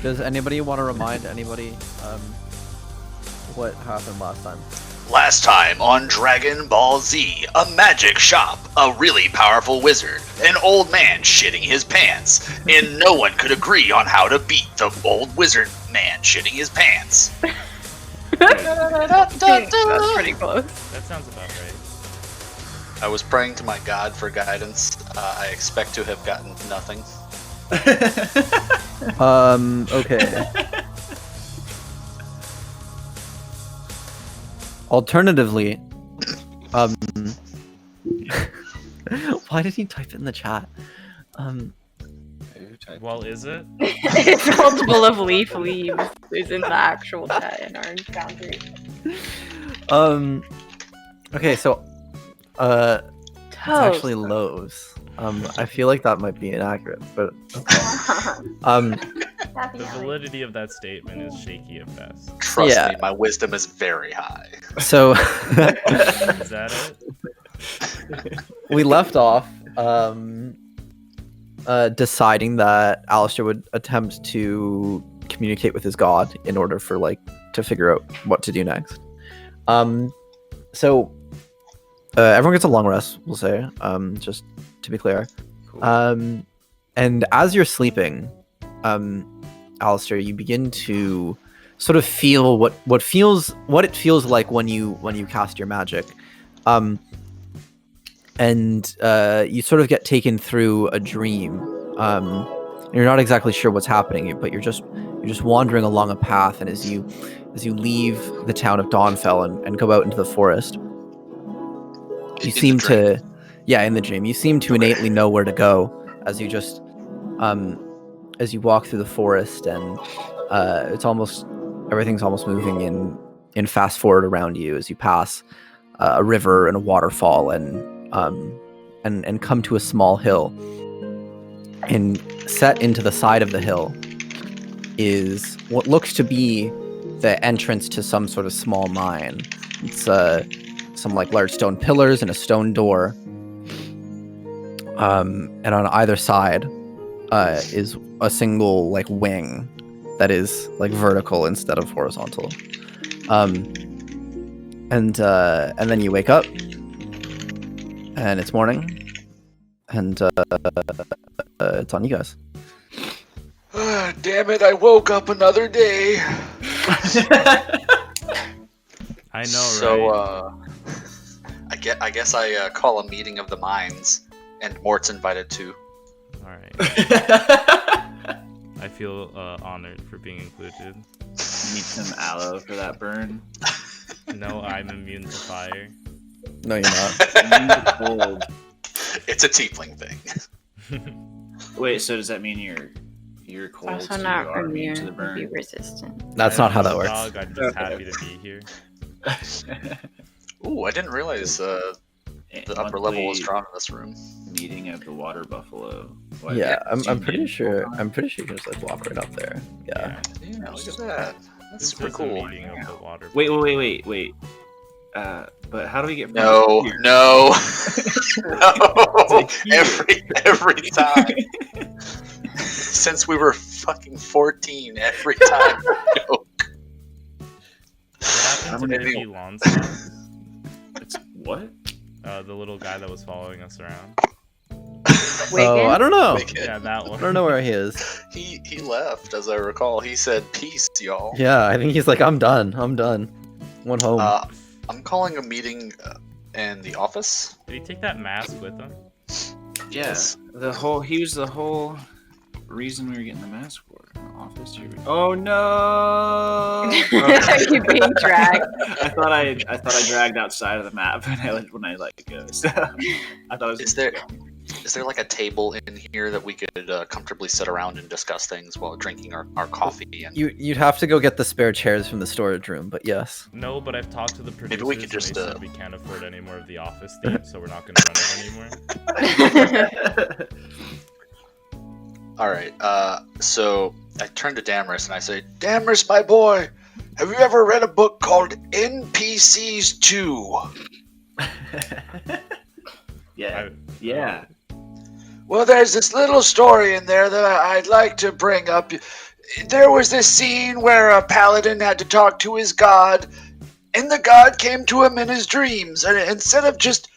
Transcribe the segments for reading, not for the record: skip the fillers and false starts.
Does anybody want to remind anybody what happened last time? Last time on Dragon Ball Z, a magic shop, a really powerful wizard, an old man shitting his pants, and no one could agree on how to beat the old wizard man shitting his pants. That's pretty close. That sounds about right. I was praying to my god for guidance. I expect to have gotten nothing. Okay. Alternatively, why did he type it in the chat? Well, is it? It's multiple of leaves is in the actual chat in our boundary. Okay, so, it's actually lows. I feel like that might be inaccurate, but okay. The validity of that statement is shaky at best. Trust me, my wisdom is very high. So, Is that it? we left off, deciding that Alistair would attempt to communicate with his god in order for, like, to figure out what to do next. So, everyone gets a long rest, we'll say, just to be clear. Cool. And as you're sleeping, Alistair, you begin to sort of feel what it feels like when you cast your magic. And you sort of get taken through a dream. You're not exactly sure what's happening, but you're just wandering along a path, and as you leave the town of Dawnfell and go out into the forest, you seem to, in the dream, you seem to innately know where to go as you just, as you walk through the forest, and everything's almost moving in fast forward around you as you pass a river and a waterfall and come to a small hill. And set into the side of the hill is what looks to be the entrance to some sort of small mine. It's some like large stone pillars and a stone door. And on either side is a single like wing that is like vertical instead of horizontal. And then you wake up and it's morning, and it's on you guys. Damn it, I woke up another day. I know, So, right? I guess I call a meeting of the minds, and Mort's invited too. Alright. I feel honored for being included. Need some aloe for that burn. No, I'm immune to fire. No, you're not. Immune to cold. It's a tiefling thing. Wait, so does that mean you're cold? Also so you not are immune, to the burn? be resistant. That's not how that works. Dog, I'm just happy to be here. Ooh, I didn't realize the upper level was drawn in this room. Meeting of the water buffalo. What, Yeah, I'm zoom pretty in? sure. I'm pretty sure you can just like walk right up there. Yeah. Yeah, look at that. That's This super is cool. a meeting of the water. Wait. But how do we get? No, here? no, no. It's a Every time. Since we were fucking 14, every time. No. What happened to Maybe- Mickey Lonsdale? It's what? The little guy that was following us around. Oh, I don't know. Yeah, that I one. don't know where he is. He left, as I recall. He said, "Peace, y'all." Yeah, I think he's like, I'm done. Went home. I'm calling a meeting in the office. Did he take that mask with him? Yes. He was the whole reason we were getting the mask for in the office. Oh no! You're being dragged. I thought I dragged outside of the map when I let it go. So I thought it was. Is there like a table in here that we could comfortably sit around and discuss things while drinking our coffee? And You'd have to go get the spare chairs from the storage room, but yes. No, but I've talked to the producers. Maybe we could just, and they said we can't afford any more of the office theme, so we're not going to run it anymore. all right. So I turn to Damaris and I say, "Damaris, my boy, have you ever read a book called NPCs 2? Yeah. Yeah. Well, there's this little story in there that I'd like to bring up. There was this scene where a paladin had to talk to his god, and the god came to him in his dreams. And instead of just,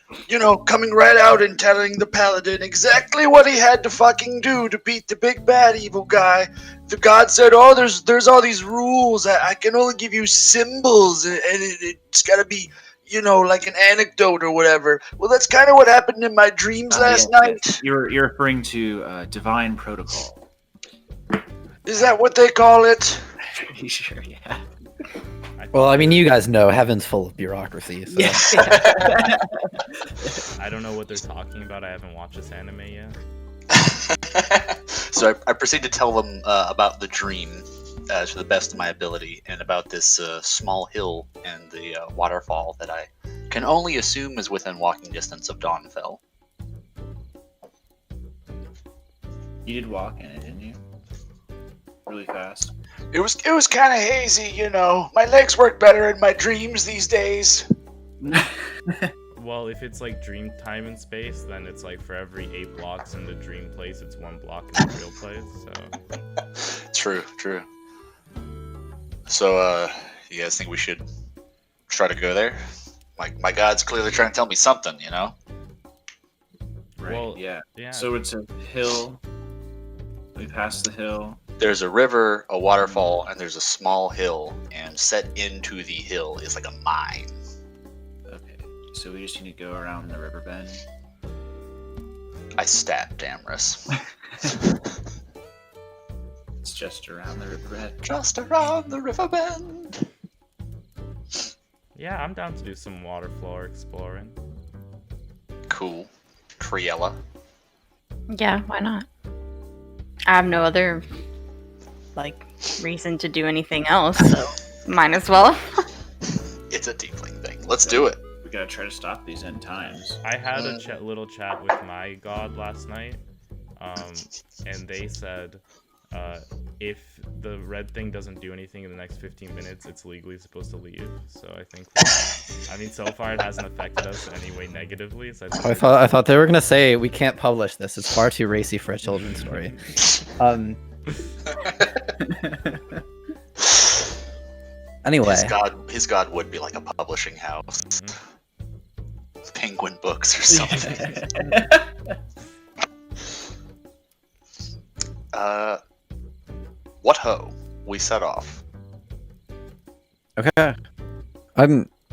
coming right out and telling the paladin exactly what he had to fucking do to beat the big bad evil guy, the god said, "Oh, there's all these rules. I can only give you symbols, and it's got to be, like an anecdote or whatever." Well, that's kind of what happened in my dreams last night. Yes. You're referring to divine protocol. Is that what they call it? Pretty sure, yeah. Well, I mean, you guys know heaven's full of bureaucracy. So. Yeah. I don't know what they're talking about. I haven't watched this anime yet. So I proceed to tell them about the dream to the best of my ability, and about this small hill and the waterfall that I can only assume is within walking distance of Dawnfell. You did walk in it, didn't you? Really fast. It was kind of hazy, My legs work better in my dreams these days. Well, if it's like dream time and space, then it's like for every 8 blocks in the dream place, it's 1 block in the real place. So True. So, you guys think we should try to go there? My god's clearly trying to tell me something, Right. Well, yeah. yeah. So it's a hill. We passed the hill. There's a river, a waterfall, and there's a small hill, and set into the hill is like a mine. Okay. So we just need to go around the river bend. I stabbed Damaris. It's just around the river bend. Just around the river bend. yeah, I'm down to do some water floor exploring. Cool. Triella. Yeah, why not? I have no other reason to do anything else, so might as well. It's a tiefling thing. Let's do it. We gotta try to stop these end times. I had a little chat with my god last night, and they said if the red thing doesn't do anything in the next 15 minutes, it's legally supposed to leave. So I think, so far it hasn't affected us in any way negatively. So I thought they were gonna say we can't publish this. It's far too racy for a children's story. Anyway, his god would be like a publishing house. Mm-hmm. Penguin Books or something. What ho? We set off. okay.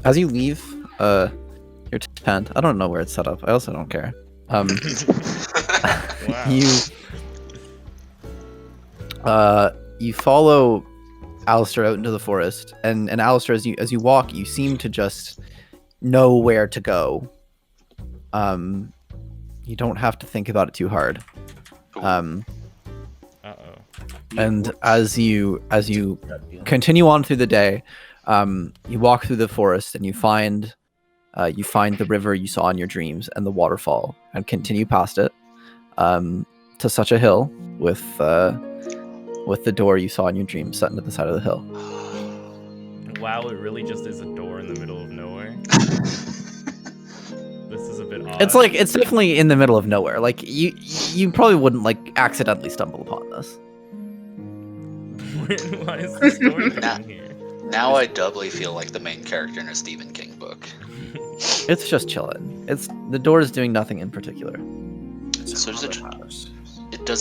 As you leave your tent, I don't know where it's set up. I also don't care. Wow. You follow Alistair out into the forest, and Alistair, as you walk, you seem to just know where to go. You don't have to think about it too hard. Uh-oh. And as you continue on through the day, you walk through the forest and you find the river you saw in your dreams and the waterfall, and continue past it to such a hill with the door you saw in your dreams set into the side of the hill. Wow, it really just is a door in the middle of nowhere. This is a bit odd. It's definitely in the middle of nowhere. Like you probably wouldn't accidentally stumble upon this. Why is this door down here? Now I doubly feel like the main character in a Stephen King book. It's just chilling. The door is doing nothing in particular. So does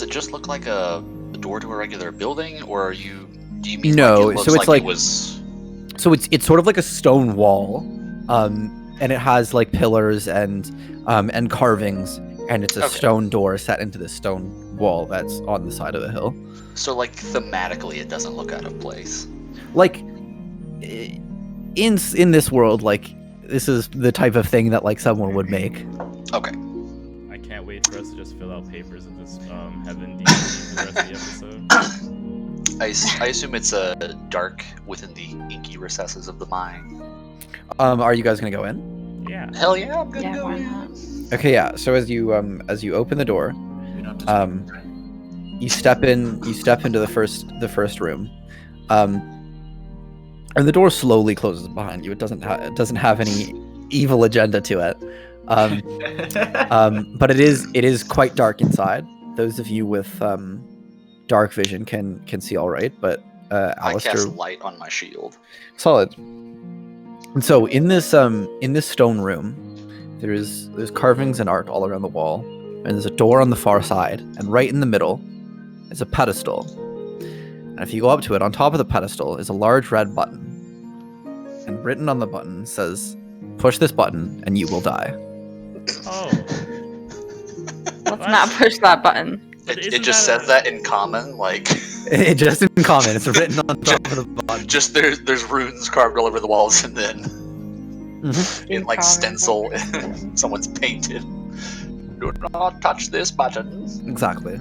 it just look like a door to a regular building, or do you mean No, it looks so it's like it was? So it's sort of like a stone wall, and it has pillars and carvings, and it's a stone door set into this stone wall that's on the side of the hill. So thematically, it doesn't look out of place. In this world, this is the type of thing that someone would make. Okay. I can't wait for us to just fill out papers in this heaven D&D for the rest of the episode. I assume it's dark within the inky recesses of the mine. Are you guys gonna go in? Yeah. Hell yeah, I'm gonna Yeah, go why in. not? Okay, yeah. So as you open the door, We don't have to you step into the first room, and the door slowly closes behind you. It doesn't have any evil agenda to it. But it is quite dark inside. Those of you with dark vision can see all right, but I Alistair, cast light on my shield. solid. And so in this stone room, there's carvings and art all around the wall, and there's a door on the far side, and right in the middle is a pedestal. And if you go up to it, on top of the pedestal is a large red button, and written on the button says, "Push this button and you will die." Oh. Let's not push that button. It just says that in common, like It just in common. It's written on top of the button. just there's runes carved all over the walls, and then in like stencil, someone's painted. Do not touch this button. Exactly.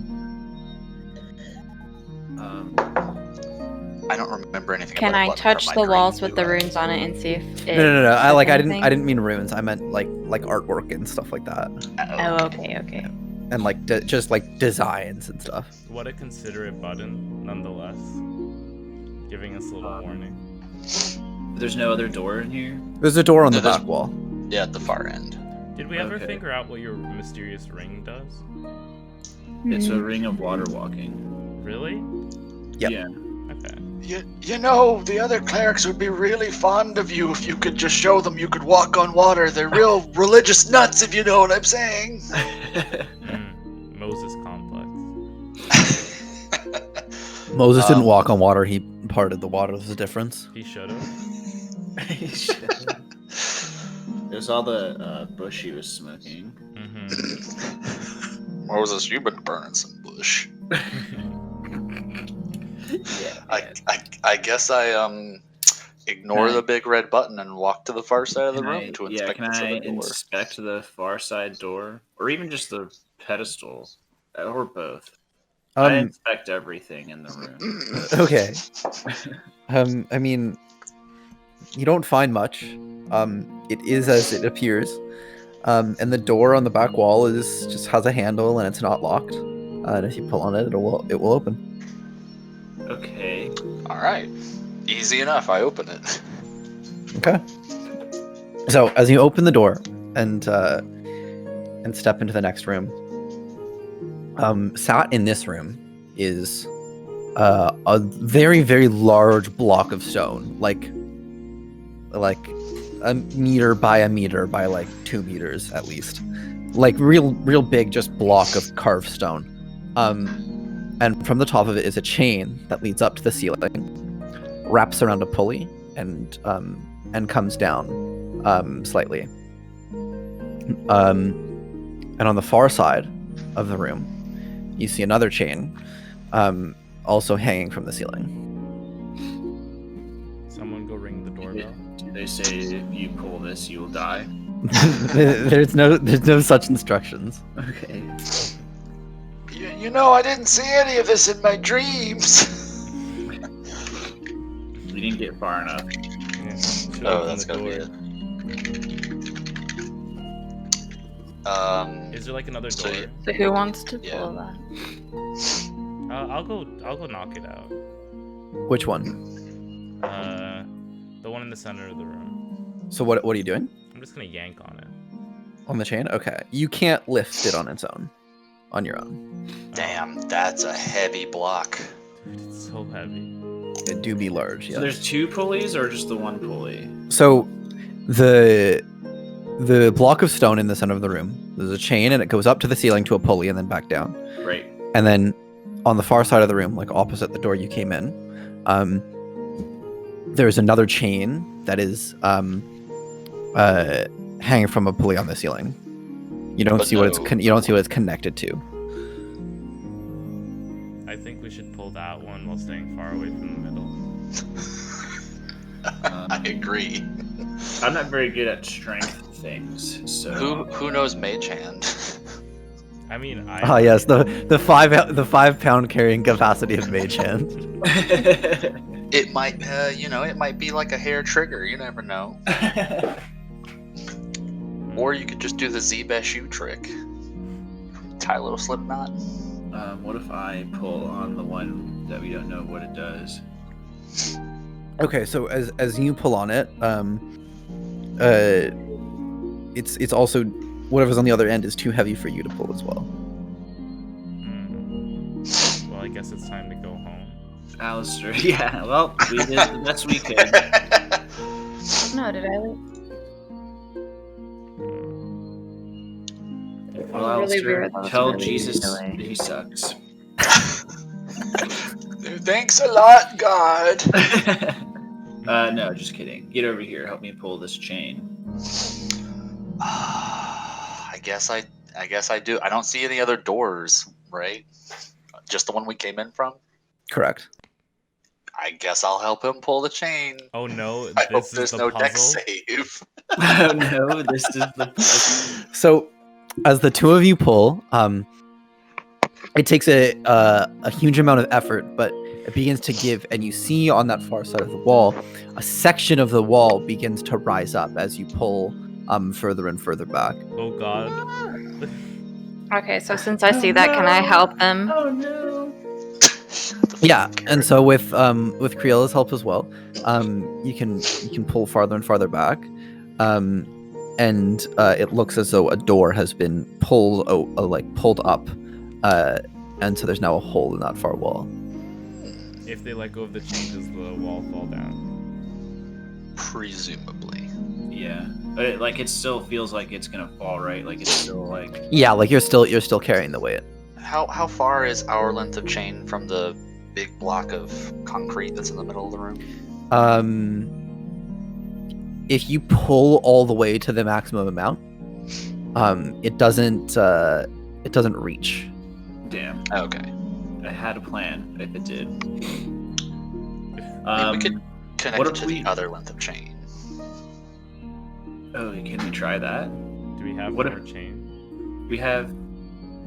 I don't remember anything. Can about I a button touch from the my walls dream, with do the I? runes on it and see if it No. I says didn't anything? mean runes. I meant like artwork and stuff like that, Oh, okay. and like just like designs and stuff. What a considerate button, nonetheless. Giving us a little warning. There's no other door in here? There's a door on No, the there's- back wall. Yeah, at the far end. Did we ever Okay. figure out what your mysterious ring does? It's Hmm. a ring of water walking. Really? Yep. Yeah. Okay. You know, the other clerics would be really fond of you if you could just show them you could walk on water. They're real religious nuts, if you know what I'm saying. Moses complex. Moses didn't Um, walk on water. He parted the water. There's a difference. He should have. It was all the bush he was smoking. Mm-hmm. Moses, you've been burning some bush. Yeah. I guess I ignore Can I- the big red button and walk to the far side of the Can room I, to yeah, inspect can this I other door. inspect the far side door? Or even just the pedestal? Or both? I inspect everything in the room. Okay. I mean, you don't find much. It is as it appears. And the door on the back wall just has a handle and it's not locked. And if you pull on it, it will open. Okay. All right, easy enough. I open it. Okay. So as you open the door and step into the next room, sat in this room is a very, very large block of stone, like a meter by a meter by like 2 meters at least, like real big, just block of carved stone. And from the top of it is a chain that leads up to the ceiling, wraps around a pulley, and comes down slightly. And on the far side of the room, you see another chain, also hanging from the ceiling. Someone go ring the doorbell. Do they say if you pull this, you will die? There's no such instructions. Okay. You know, I didn't see any of this in my dreams. We didn't get far enough. Yeah, should Oh, open that's the gotta be door. it. Is there like another So door? you- So who wants to Yeah. pull that? I'll go knock it out. Which one? The one in the center of the room. So what are you doing? I'm just gonna yank on it. On the chain? Okay. You can't lift it on its own. On your own. Damn, that's a heavy block. Dude, it's so heavy. It do be large, yeah. So there's 2 pulleys or just the 1 pulley? So the block of stone in the center of the room, there's a chain and it goes up to the ceiling to a pulley and then back down. Right. And then on the far side of the room, like opposite the door you came in, there's another chain that is hanging from a pulley on the ceiling. You don't But see what it's no- you don't see what it's connected to. I think we should pull that one while staying far away from the middle. I agree. I'm not very good at strength things, so... Who knows Mage Hand? I mean, Ah, yes, the 5-pound carrying capacity of Mage Hand. It might, it might be like a hair trigger. You never know. Or you could just do the Zbeshu trick. Tie a little slip knot. What if I pull on the one that we don't know what it does? Okay, so as you pull on it, it's also whatever's on the other end is too heavy for you to pull as well. Well, I guess it's time to go home. Alistair, yeah, well, we did the best we could. No, did I leave? Well, Really Alistair, weird. That was tell really Jesus delay. he sucks. Thanks a lot, God. No, just kidding. Get over here. Help me pull this chain. I guess I do. I don't see any other doors, right? Just the one we came in from. Correct. I guess I'll help him pull the chain. Oh no, I hope this is there's the no deck puzzle. save. Oh no, this is the. So, as the two of you pull, it takes a huge amount of effort, but it begins to give, and you see on that far side of the wall, a section of the wall begins to rise up as you pull further and further back. Oh god. Okay, so since I see that, can I help them? Oh no. Yeah, and so with Creola's help as well, you can pull farther and farther back, and it looks as though a door has been pulled up, and so there's now a hole in that far wall. If they let go of the chain, does the wall fall down? Presumably. Yeah, but it still feels like it's gonna fall, right? Like it's still like. Yeah, like you're still carrying the weight. How far is our length of chain from the big block of concrete that's in the middle of the room? If you pull all the way to the maximum amount, it doesn't reach. Damn. Okay. I had a plan if it did. I mean, we could connect what it if to we- the other length of chain. Oh, can we try that? Do we have What more if- chain? We have.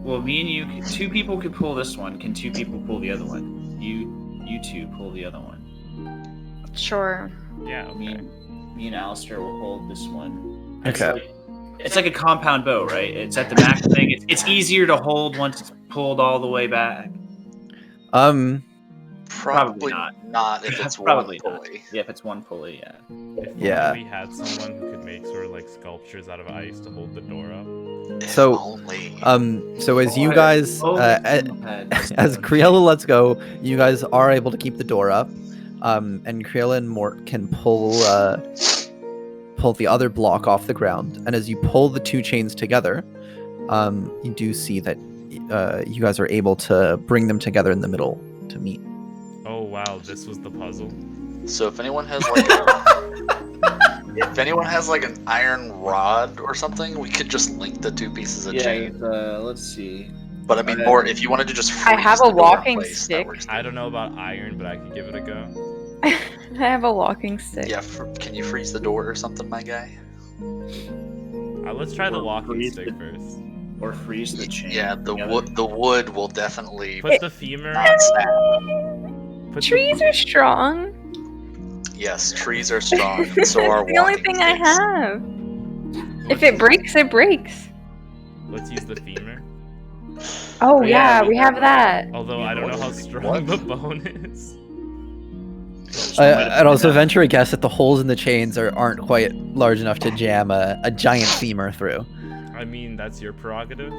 Well, me and you, two people could pull this one. Can two people pull the other one? You two pull the other one. Sure. Yeah, okay. Me and Alistair will hold this one. Okay. It's like a compound bow, right? It's at the max thing. It's easier to hold once it's pulled all the way back. Probably not. not if it's Probably one not. pulley. Yeah, if it's one pulley, yeah. If Yeah. only we had someone who could make sort of like sculptures out of ice to hold the door up. If So, only. So as you Oh, guys, oh, as Creola lets go, you guys are able to keep the door up, and Creola and Mort can pull the other block off the ground. And as you pull the two chains together, you do see that you guys are able to bring them together in the middle to meet. Oh wow, this was the puzzle. So if anyone has like an iron rod or something, we could just link the two pieces of chain. Let's see. But I mean, more if you wanted to just. I have freeze a the door in walking place, that stick. works. I don't know about iron, but I could give it a go. I have a walking stick. Yeah, can you freeze the door or something, my guy? Let's try the Or walking freeze stick the- first. Or freeze the chain. Yeah, the together. wood will definitely Put the femur. not snap. Put Trees are strong. Yes, trees are strong. And so are It's the only walking thing I sticks. have. The, If it breaks, it breaks. let's use the femur. Oh Yeah, yeah, we have that. Although I don't know how strong What? the bone is. I'd also venture a guess that the holes in the chains aren't quite large enough to jam a giant femur through. I mean, that's your prerogative.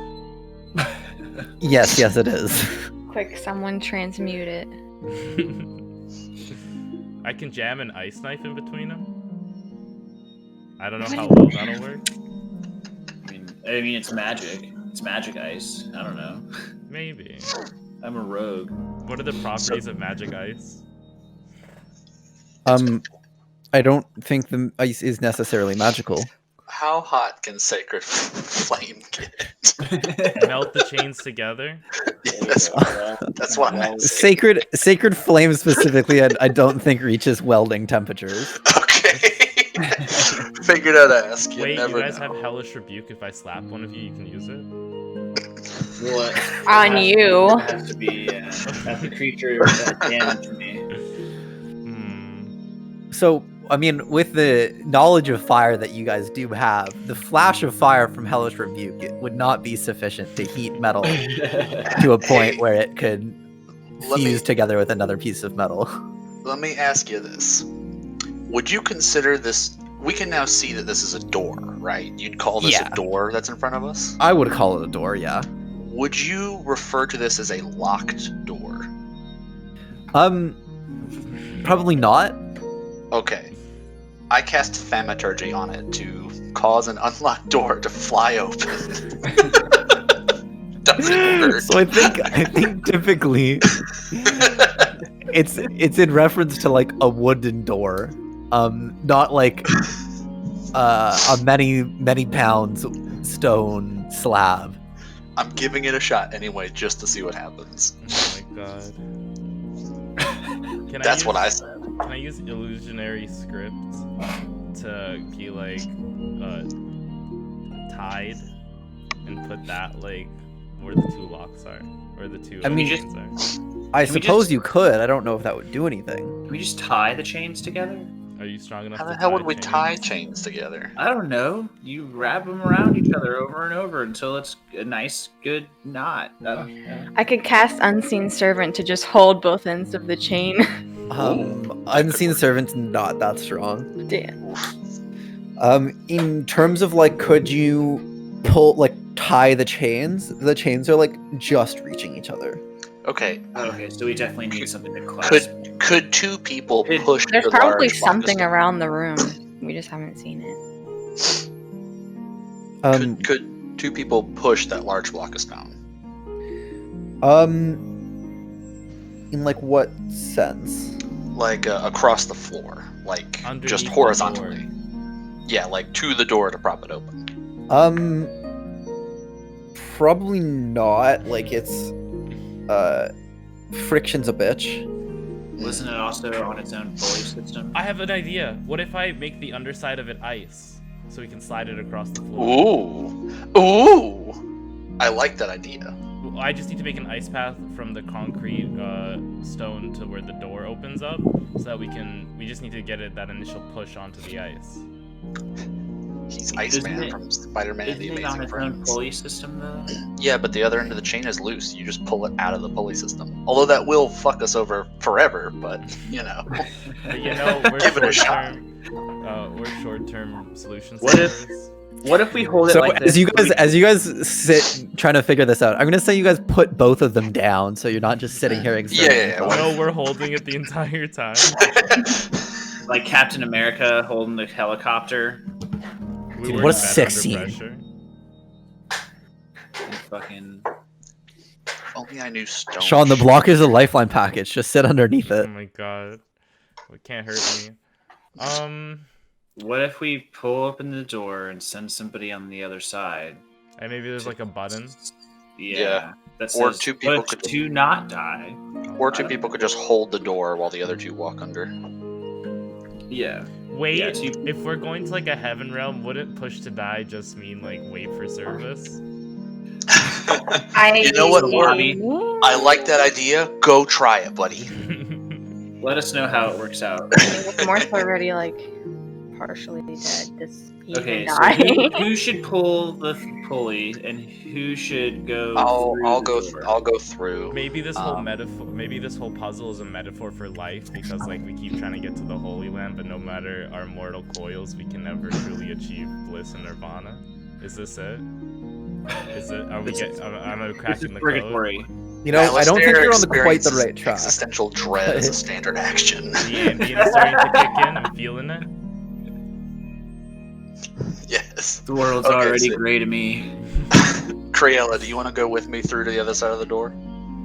Yes, it is. Quick, someone transmute it. I can jam an ice knife in between them. I don't know how well that'll work. I mean, it's magic. It's magic ice. I don't know. Maybe. I'm a rogue. What are the properties of magic ice? I don't think the ice is necessarily magical. How hot can sacred flame get? Melt the chains together? Yeah, that's what I'm asking. Sacred flame specifically, I don't think reaches welding temperatures. Okay. Figured I'd ask. You Wait, never you guys know. have hellish rebuke. If I slap one of you, you can use it. What? On you. It has to be that's a creature that damaged me. So, I mean, with the knowledge of fire that you guys do have, the flash of fire from Hellish Rebuke would not be sufficient to heat metal to a point where it could Let me- fuse together with another piece of metal. Let me ask you this. Would you consider this we can now see that this is a door, right? You'd call this Yeah. a door that's in front of us? I would call it a door, yeah. Would you refer to this as a locked door? Probably not. Okay. I cast Thaumaturgy on it to cause an unlocked door to fly open. Doesn't work. So I think typically it's in reference to like a wooden door, not like a many pounds stone slab. I'm giving it a shot anyway, just to see what happens. Oh my god. That's what I said. Can I use illusionary script to be like tied and put that like where the two locks are, or the two I mean, chains are? I Can we suppose just- you could. I don't know if that would do anything. Can we just tie the chains together? Are you strong enough? How the to hell tie would we tie chains? chains together? I don't know. You wrap them around each other over and over until it's a nice, good knot. I don't know. I could cast Unseen Servant to just hold both ends of the chain. Unseen Servant's not that strong. Damn. In terms of like, could you tie the chains? The chains are like just reaching each other. Okay. Okay, so we definitely need something to clasp. Could two people Could- push There's the probably large block of something stone? around the room. We just haven't seen it. Could two people push that large block of stone? In like what sense? Like across the floor, like Underneath just the horizontally. Yeah, like to the door to prop it open. Probably not. Like it's friction's a bitch. Wasn't it also on its own pulley system? I have an idea. What if I make the underside of it ice, so we can slide it across the floor? Ooh, I like that idea. I just need to make an ice path from the concrete stone to where the door opens up, so that we just need to get that initial push onto the ice. He's Isn't Iceman it- from Spider-Man and the Isn't it on Amazing its own Friends. pulley system though? Yeah, but the other end of the chain is loose. You just pull it out of the pulley system. Although that will fuck us over forever, but you know. But you know, we're Give it a shot. short-term solutions. What if- What if we hold it So like this? as you guys sit trying to figure this out, I'm gonna say you guys put both of them down, so you're not just sitting here exerting. Yeah. No, we're holding it the entire time. Like Captain America holding the helicopter. We Dude, work what a best sick under scene. pressure. And fucking. Only I knew stone. Sean, the block is a lifeline package. Just sit underneath Oh it. my god, it can't hurt me. What if we pull open the door and send somebody on the other side? And maybe there's like a button. Yeah. That says, Or two people "Push could- to not die." Or two people could just hold the door while the other two walk under. Yeah. Wait, Yeah, so you- if we're going to like a heaven realm, wouldn't push to die just mean like wait for service? I You know what, Lobby? I like that idea. Go try it, buddy. Let us know how it works out. With Morse already like partially dead. Does he Okay, even so die? who should pull the pulley and who should go? I'll through the door? go through. Maybe this whole Um, metaphor, maybe this whole puzzle is a metaphor for life, because like we keep trying to get to the Holy Land, but no matter our mortal coils, we can never truly achieve bliss and nirvana. Is this it? Is it? Are we This get? is- Am I This is cracking the code? purgatory. You know, I don't think Alistair you're on quite the experiences right track. Existential dread is a standard action. The ambience starting to kick in. I'm feeling it. Yes. The world's Okay, already so- gray to me. Craella, do you want to go with me through to the other side of the door?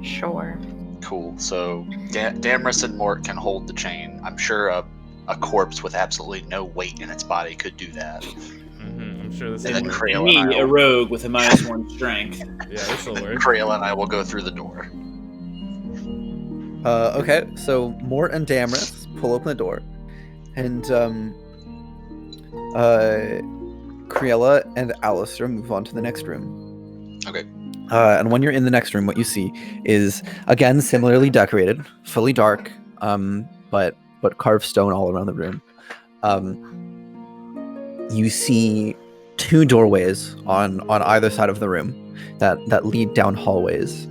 Sure. Cool. So Damrus and Mort can hold the chain. I'm sure a corpse with absolutely no weight in its body could do that. I'm sure this And will then work. Craella Me, and I a will, rogue with a -1 strength. Yeah, this will work. Craella and I will go through the door. Okay, so Mort and Damrus pull open the door, and Craella and Alistair move on to the next room. Okay. And when you're in the next room, what you see is again similarly decorated, fully dark, but carved stone all around the room. You see two doorways on either side of the room that lead down hallways,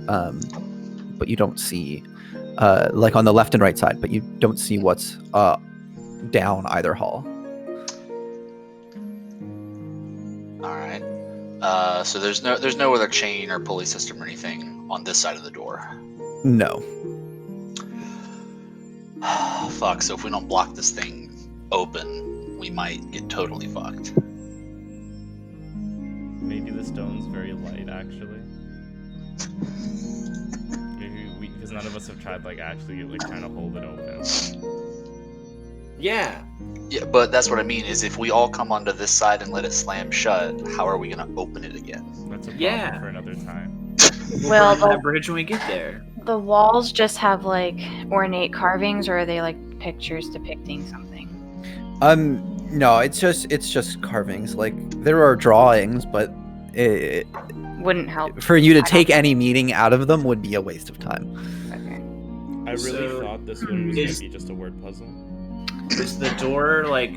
but you don't see like on the left and right side, but you don't see what's down either hall. So there's no other chain or pulley system or anything on this side of the door. No. Fuck. So if we don't block this thing open, we might get totally fucked. Maybe the stone's very light, actually. Maybe because none of us have tried like actually like trying to hold it open. Yeah. Yeah, but that's what I mean. Is if we all come onto this side and let it slam shut, how are we gonna open it again? That's a problem Yeah. for another time. Well, Burn that bridge when we get there. The walls just have like ornate carvings, or are they like pictures depicting something? No, it's just carvings. Like there are drawings, but it, Wouldn't help. for you to I don't- take any meaning out of them would be a waste of time. Okay. I really So, thought this one was gonna is- be just a word puzzle. Is the door like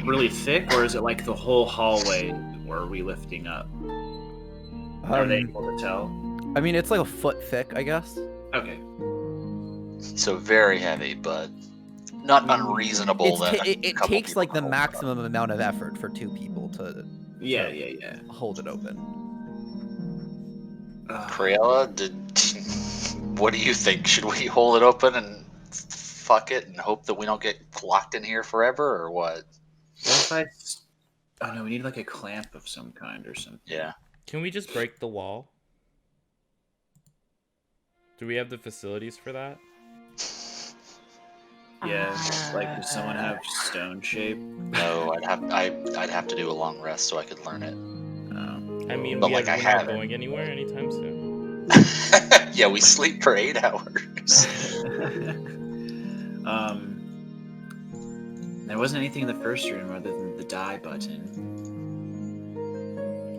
really thick, or is it like the whole hallway? Or are we lifting up? Are they able to tell? I mean, it's like a foot thick, I guess. Okay. So very heavy, but not unreasonable. That a It couple takes people like the can hold. maximum amount of effort for 2 people to Yeah. hold it open. Crayola, what do you think? Should we hold it open and fuck it and hope that we don't get locked in here forever, or what? What if oh no, we need like a clamp of some kind or something. Yeah. Can we just break the wall? Do we have the facilities for that? Yeah. Like, does someone have stone shape? No, I'd have to do a long rest so I could learn it. I mean, But, we're like, I not haven't. going anywhere anytime soon. Yeah, we sleep for 8 hours. There wasn't anything in the first room other than the die button.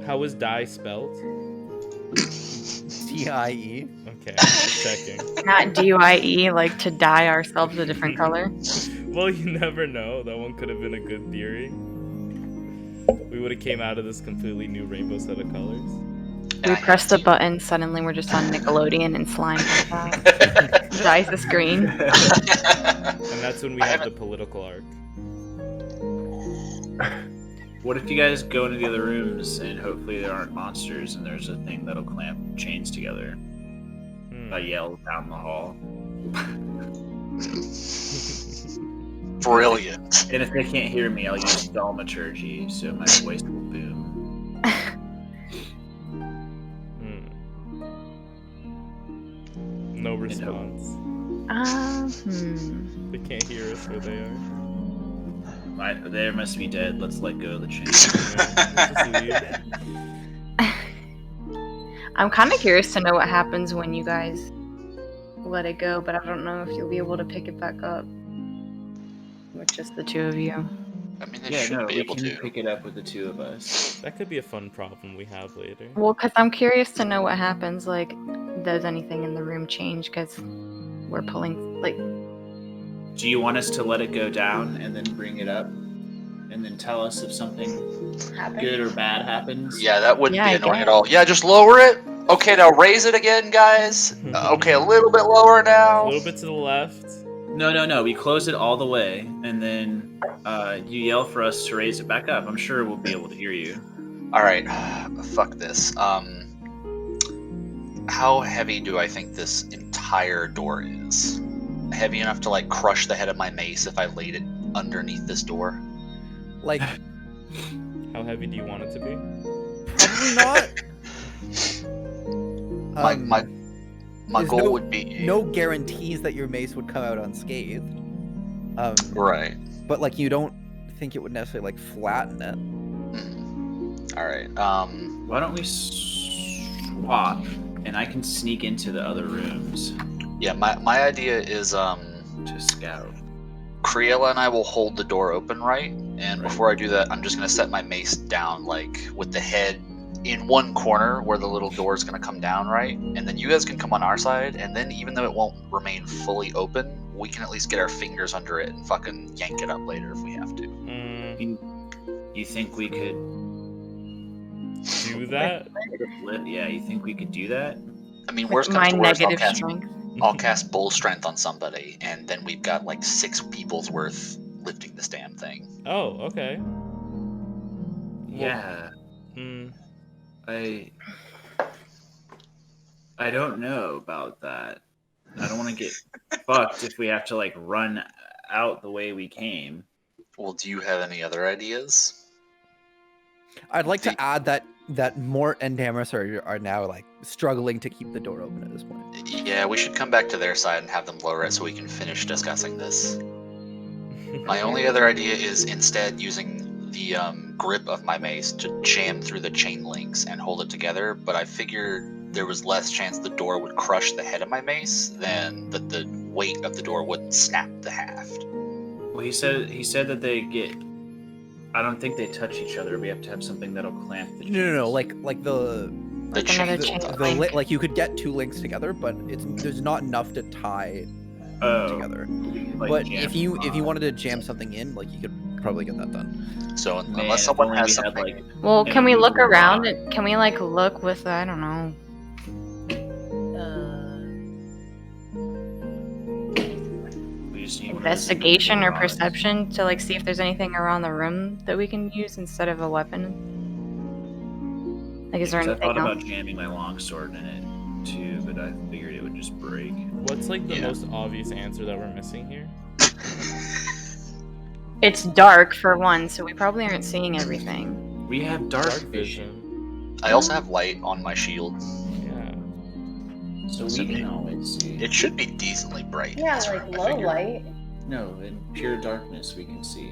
How was die spelled? DIE. Okay, just checking. Not DYE, like to dye ourselves a different color. Well, you never know. That one could have been a good theory. We would have came out of this completely new rainbow set of colors. We press the button, suddenly we're just on Nickelodeon and slime comes out. Dyes the screen. And that's when we I have the haven't- political arc. What if you guys go into the other rooms and hopefully there aren't monsters and there's a thing that'll clamp chains together? I yell down the hall. Brilliant. And if they can't hear me, I'll use thaumaturgy so my voice will boom. No response. They can't hear us where they are. They must be dead. Let's let go of the chain. Yeah, let's just leave. I'm kind of curious to know what happens when you guys let it go, but I don't know if you'll be able to pick it back up with just the 2 of you. I mean, they Yeah, should no, be we able can to. pick it up with the 2 of us. That could be a fun problem we have later. Well, because I'm curious to know what happens. Like, does anything in the room change? Because we're pulling, like, Do you want us to let it go down and then bring it up? And then tell us if something good or bad happens? Yeah, that wouldn't Yeah, be I annoying at guess. all. Yeah, just lower it. Okay, now raise it again, guys. Okay, a little bit lower A now. little bit to the left. No. We close it all the way, and then you yell for us to raise it back up. I'm sure we'll be able to hear you. All right, fuck this. How heavy do I think this entire door is? Heavy enough to like crush the head of my mace if I laid it underneath this door? Like, How heavy do you want it to be? probably not. My there's goal no- would be No guarantees that your mace would come out unscathed. right. But like, you don't think it would necessarily like flatten it. All right. Why don't we swap, and I can sneak into the other rooms Yeah, my idea is to scout. Criella and I will hold the door open, right? And before I do that, I'm just gonna set my mace down, like with the head in one corner where the little door is gonna come down, right? And then you guys can come on our side, and then even though it won't remain fully open, we can at least get our fingers under it and fucking yank it up later if we have to. You think we could Do that? Yeah, you think we could do that? I mean, with worst my comes to worst, negative strength. I'll cast bull strength on somebody, and then we've got like 6 people's worth lifting this damn thing. Oh, okay. Yeah. I don't know about that. I don't want to get fucked if we have to like run out the way we came. Well, do you have any other ideas? I'd like to add that Mort and Damaris are now like struggling to keep the door open at this point. Yeah, we should come back to their side and have them lower it so we can finish discussing this. My only other idea is instead using the grip of my mace to jam through the chain links and hold it together, but I figured there was less chance the door would crush the head of my mace than that the weight of the door would snap the haft. Well, he said that they get. I don't think they touch each other. We have to have something that'll clamp the. No, like the The another chain. chain. like you could get 2 links together, but there's not enough to tie together. Like But jam if you on. wanted to jam something in, like you could probably get that done. So Man, unless if someone only has we had, something, like, Well, an can we look immovable around? rock. Can we like look with I don't know. We just need Investigation or rods. perception to like see if there's anything around the room that we can use instead of a weapon. Like, is there Because I anything thought else? about jamming my longsword in it too, but I figured it would just break. What's like the Yeah. most obvious answer that we're missing here? It's dark for one, so we probably aren't seeing everything. We have dark vision, I also have light on my shield. Yeah. so So we can always see. It should be decently bright. in Yeah, this like room, I low figure. light. No, in pure darkness we can see.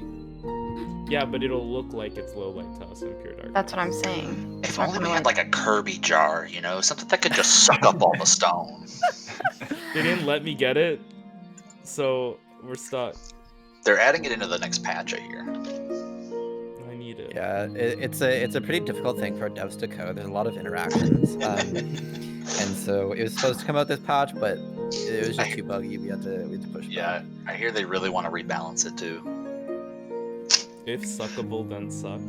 Yeah, but it'll look like it's low light to us in pure dark. That's what I'm saying. If only we had like a Kirby jar, you know, something that could just suck up all the stone. They didn't let me get it, so we're stuck. They're adding it into the next patch, I hear. I need it. Yeah, it's a pretty difficult thing for devs to code. There's a lot of interactions, and so it was supposed to come out this patch, but it was just too buggy. We had to push it Yeah, back. I hear they really want to rebalance it too. If suckable, then suck.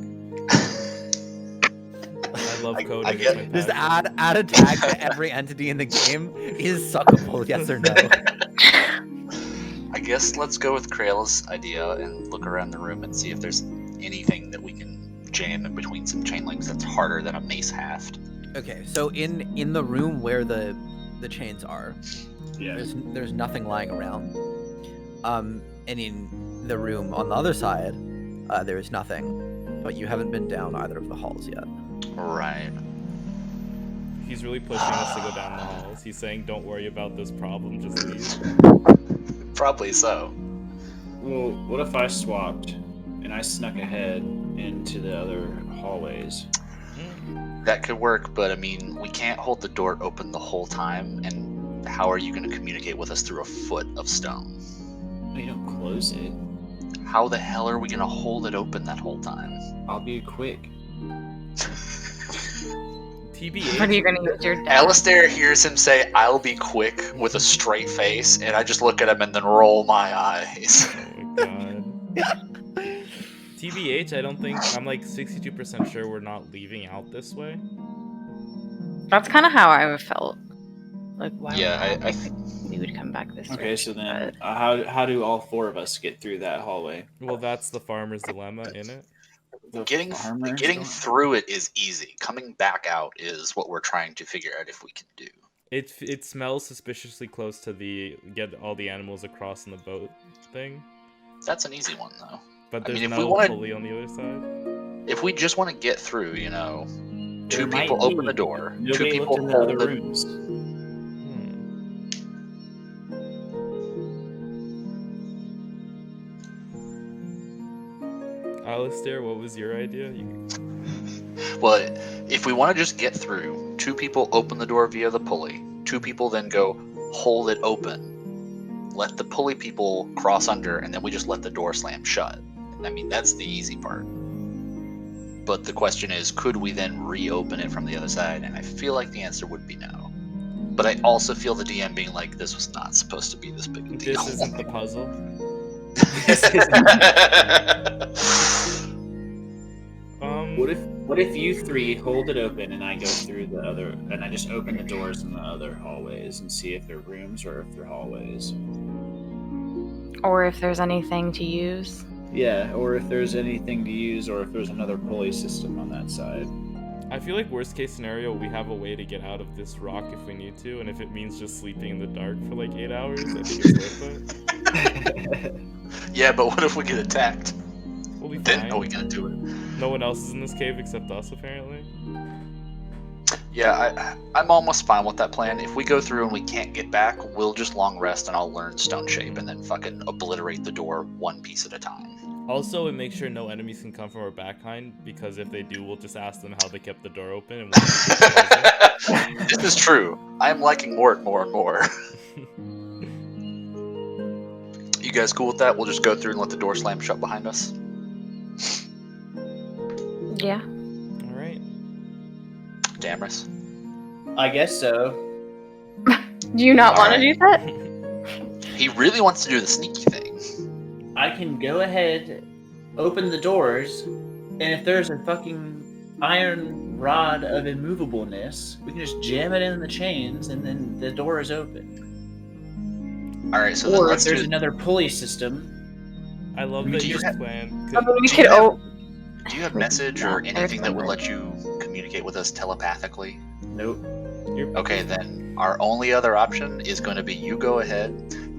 I love coding. I it's get- my Just passion. add a tag to every entity in the game. Is suckable, yes or no? I guess let's go with Krail's idea and look around the room and see if there's anything that we can jam in between some chain links that's harder than a mace haft. Okay, so in the room where the chains are, Yeah. there's nothing lying around. And in the room on the other side, there is nothing. But you haven't been down either of the halls yet. Right. He's really pushing us to go down the halls. He's saying, "Don't worry about this problem, just leave." Probably so. Well, what if I swapped and I snuck ahead into the other hallways? That could work, but I mean, we can't hold the door open the whole time, and how are you going to communicate with us through a foot of stone? We don't close it. How the hell are we going to hold it open that whole time? I'll be quick. TBH. What are you gonna use your death? Alistair hears him say, "I'll be quick," with a straight face, and I just look at him and then roll my eyes. Oh my god. TBH, I don't think I'm like 62% sure we're not leaving out this way. That's kind of how I felt. Like, why Yeah, would I we would come back this way? Okay, so then how do all 4 of us get through that hallway? Well, that's the farmer's dilemma, in it. The getting farmer's getting door? through it is easy. Coming back out is what we're trying to figure out if we can do. It smells suspiciously close to the get all the animals across in the boat thing, That's an easy one though. but I there's mean, if we no wanna- pulley on the other side. If we just want to get through, you know, There two might people open be. the door, two Nobody people looked in the hold other the rooms. Alistair, what was your idea? Well, if we want to just get through, two people open the door via the pulley. Two people then go hold it open. Let the pulley people cross under, and then we just let the door slam shut. I mean, that's the easy part. But the question is, could we then reopen it from the other side? And I feel like the answer would be no. But I also feel the DM being like, this was not supposed to be this big a deal. This isn't the puzzle. What if you 3 hold it open and I go through the other, and I just open the doors in the other hallways and see if they're rooms or if they're hallways? Or if there's anything to use. Yeah, or if there's anything to use, or if there's another pulley system on that side. I feel like worst case scenario, we have a way to get out of this rock if we need to, and if it means just sleeping in the dark for like 8 hours, I think it's worth it. Yeah, but what if we get attacked? We'll be Then fine. are we gonna do it? No one else is in this cave except us, apparently. Yeah, I'm almost fine with that plan. If we go through and we can't get back, we'll just long rest and I'll learn Stone Shape and then fucking obliterate the door one piece at a time. Also, and make sure no enemies can come from our backhind, because if they do, we'll just ask them how they kept the door open. And we'll This is true. I'm liking Mort more and more. You guys cool with that? We'll just go through and let the door slam shut behind us. Yeah. All right. Damaris. I guess so. Do you not want to Alright. do that? He really wants to do the sneaky thing. I can go ahead, open the doors, and if there's a fucking iron rod of immovableness, we can just jam it in the chains, and then the door is open. All right, so then Or if let's there's do. another pulley system, I love that Do you your have- plan. I mean, we Do could. you have- Oh, Do you have we message could or not anything that would clarify let you communicate with us telepathically? nope. Okay, then our only other option is going to be you go ahead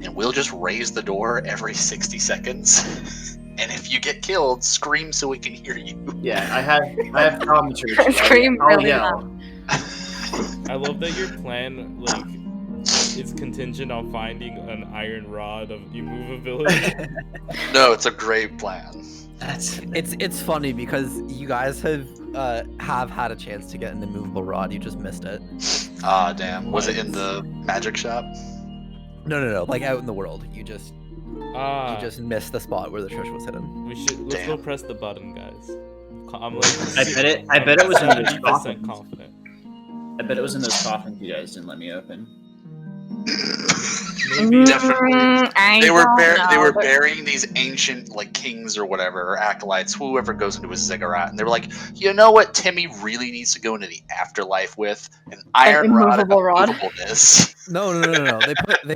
and we'll just raise the door every 60 seconds. And if you get killed, scream so we can hear you. Yeah, I have commentary. Scream I'll really yell. I love that your plan like is contingent on finding an iron rod of immovability. No, it's a great plan. It's funny because you guys have had a chance to get an immovable rod. You just missed it. Ah, damn. Was it in the magic shop? No. Like out in the world, you just Ah, missed the spot where the treasure was hidden. let's go Damn. press the button, guys. I'm like, I bet it was in those 70% coffins. confident. I bet it was in those coffins you guys didn't let me open. Maybe Definitely. I They were don't they know, were but- burying these ancient like kings or whatever, or acolytes, whoever goes into a ziggurat, and they were like, you know what Timmy really needs to go into the afterlife with? An iron rod of immovable rod. immovableness. No. They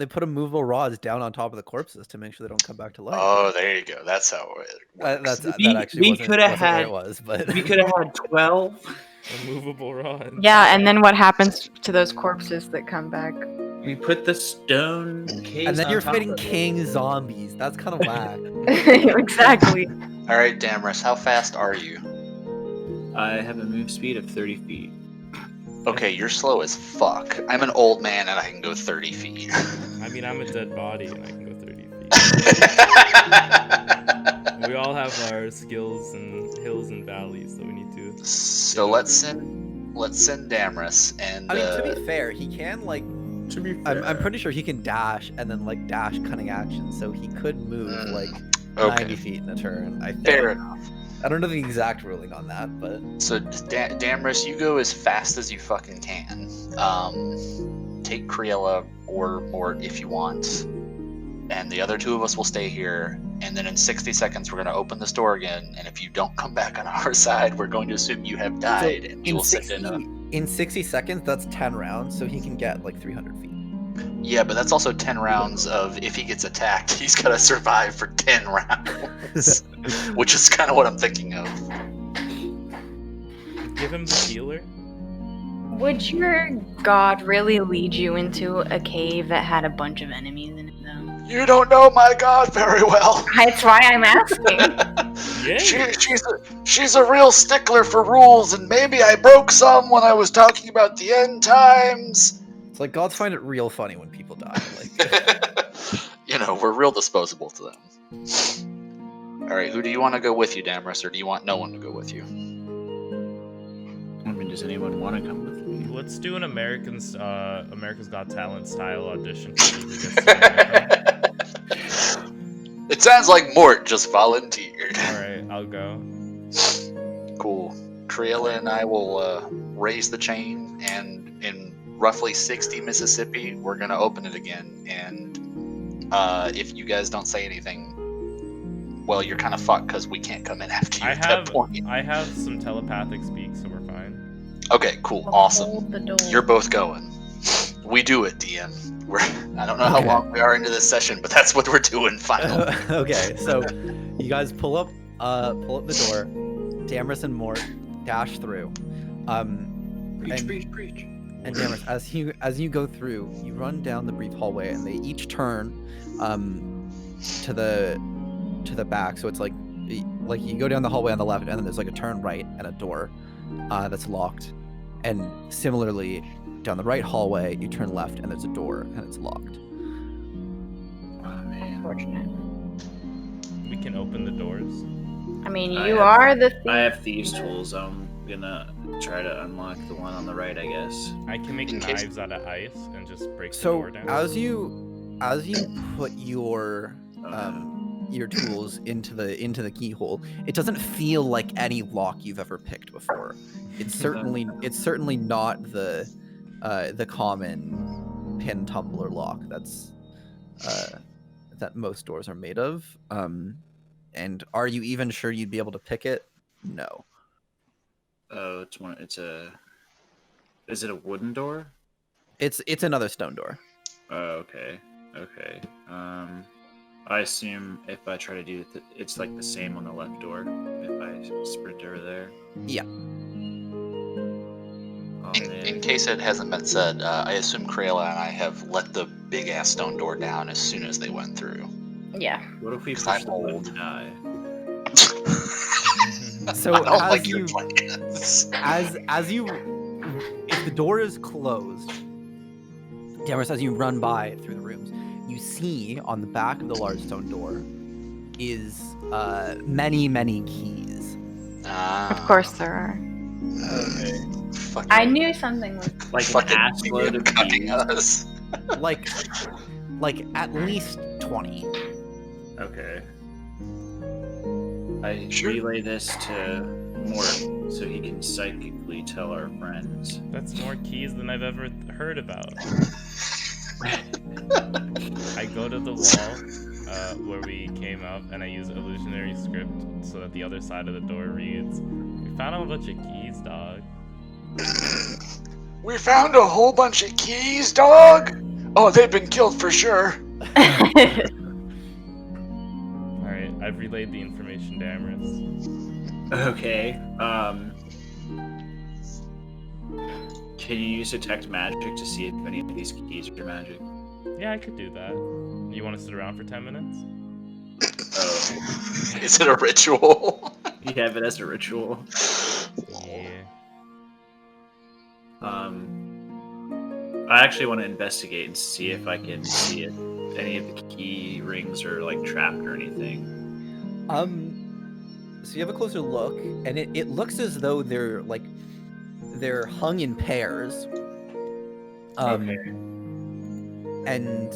put immovable rods down on top of the corpses to make sure they don't come back to life. Oh, there you go. That's how it works. That We- actually we wasn't, coulda wasn't where had- it was, but We could have had 12. a movable rod. Yeah, and then what happens to those corpses that come back? We put the stone case and then on you're top fighting of it. king zombies. That's kind of whack. Exactly. All right, Damaris, how fast are you? I have a move speed of 30 feet. Okay, you're slow as fuck. I'm an old man and I can go 30 feet. I mean, I'm a dead body and I can go 30 feet. We all have our skills and hills and valleys, so we need to. So let's send Damaris and I mean, to be fair, he can like. To be I'm pretty sure he can dash and then like dash cunning action, so he could move like 90 okay, feet in a turn. I think. fair enough. I don't know the exact ruling on that, but So Damaris, you go as fast as you fucking can. Take Criella or Mort if you want, and the other two of us will stay here. And then in 60 seconds, we're going to open this door again. And if you don't come back on our side, we're going to assume you have died, and we will send in a. in 60 seconds, that's 10 rounds, so he can get like 300 feet. Yeah, but that's also 10 rounds of if he gets attacked, he's got to survive for 10 rounds, which is kind of what I'm thinking of. Give him the healer. Would your god really lead you into a cave that had a bunch of enemies in it, though? You don't know my god very well. That's why I'm asking. Yeah. She's a real stickler for rules, and maybe I broke some when I was talking about the end times. It's like gods find it real funny when people die. Like, You know, we're real disposable to them. All right, who do you want to go with you, Damaris, or do you want no one to go with you? I mean, does anyone want to come with me? Let's do an American's Got Talent style audition. For who gets to It sounds like Mort just volunteered. All right, I'll go. Cool. Creola and I will raise the chain, and in roughly 60 Mississippi, we're gonna open it again. And if you guys don't say anything, well, you're kind of fucked because we can't come in after you I at that have point. I have some telepathic speak, so we're fine. Okay, cool, awesome. Hold the door. You're both going. We do it, DM. I don't know how Okay. long we are into this session, but that's what we're doing finally. okay, so you guys pull up the door. Damaris and Mort dash through. Preach. And Damaris, as you go through, you run down the brief hallway, and they each turn to the back. So it's like you go down the hallway on the left, and then there's like a turn right and a door that's locked. And similarly, down the right hallway, you turn left, and there's a door, and it's locked. Oh man. Unfortunate. We can open the doors. I mean, I you have- are the thief. I have thieves' tools. I'm gonna try to unlock the one on the right, I guess. I can make In case- knives out of ice and just break the So door down. as you put your Oh, your tools into the keyhole, it doesn't feel like any lock you've ever picked before. It's certainly not the common pin tumbler lock that most doors are made of. And are you even sure you'd be able to pick it? No. Oh, is it a wooden door? It's another stone door. Oh, okay. I assume if I try to do it, it's like the same on the left door. If I sprint over there. Yeah. Oh, In man. case it hasn't been said, I assume Crayola and I have let the big ass stone door down as soon as they went through. Yeah. What if we 'Cause push I'm the button old. and die? So I don't as like you your plans. as you if the door is closed, Damaris, as you run by through the rooms, you see on the back of the large stone door is many keys. Of course there are. Okay. Fucking, I knew something was. Like an fucking ass load of cucking keys. us. like at least 20. Okay. I Sure. relay this to Mort so he can psychically tell our friends. That's more keys than I've ever heard about. I go to the wall where we came up, and I use illusionary script so that the other side of the door reads, "We found a bunch of keys, dog." We found a whole bunch of keys, dog. Oh, they've been killed for sure. Alright, I've relayed the information to Amaris. Okay. Can you use detect magic to see if any of these keys are magic? Yeah, I could do that. You want to sit around for 10 minutes? Oh. Is it a ritual? You have it as a ritual. Yeah. I actually want to investigate and see if I can see if any of the key rings are like trapped or anything. So you have a closer look, and it looks as though they're hung in pairs. Okay. And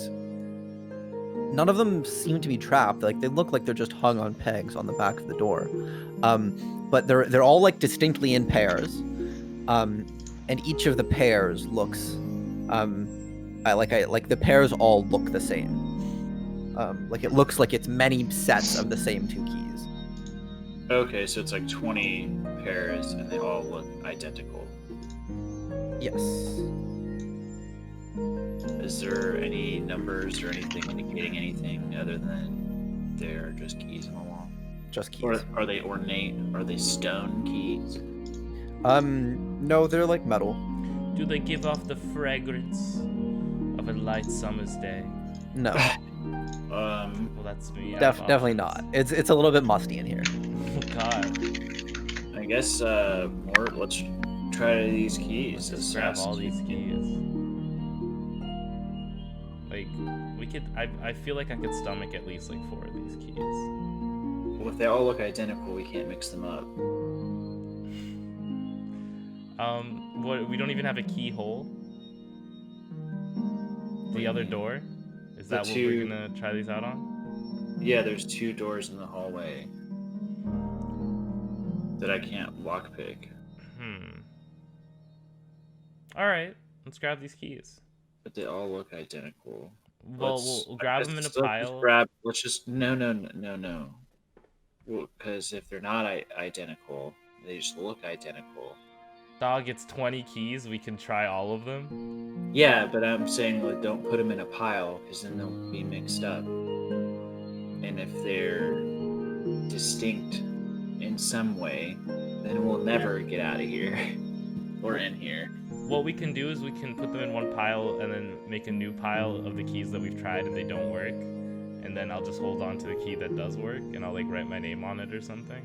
none of them seem to be trapped. Like they look like they're just hung on pegs on the back of the door. But they're all like distinctly in pairs. And each of the pairs looks like the pairs all look the same. Like it looks like it's many sets of the same two keys. Okay, so it's like 20 pairs and they all look identical. Yes. Is there any numbers or anything indicating anything other than they're just keys on the wall? Just keys. Or are they ornate? Are they stone keys? No, they're like metal. Do they give off the fragrance of a light summer's day? No, Well, that's me. definitely not. It's a little bit musty in here. Oh, God. I guess, Mort, let's try these keys. Let's grab all these keys. Like, we could. I feel like I could stomach at least like 4 of these keys. Well, if they all look identical, we can't mix them up. What? We don't even have a keyhole. The other door. Is that what we're gonna try these out on? Yeah, there's 2 doors in the hallway that I can't lockpick. Alright, let's grab these keys. But they all look identical. Well, we'll grab them in a pile. No. Well, because if they're not identical, they just look identical. Dog, it's 20 keys. We can try all of them. Yeah, but I'm saying like don't put them in a pile because then they'll be mixed up. And if they're distinct in some way, then we'll never get out of here. Or in here. What we can do is we can put them in one pile and then make a new pile of the keys that we've tried and they don't work. And then I'll just hold on to the key that does work and I'll like write my name on it or something.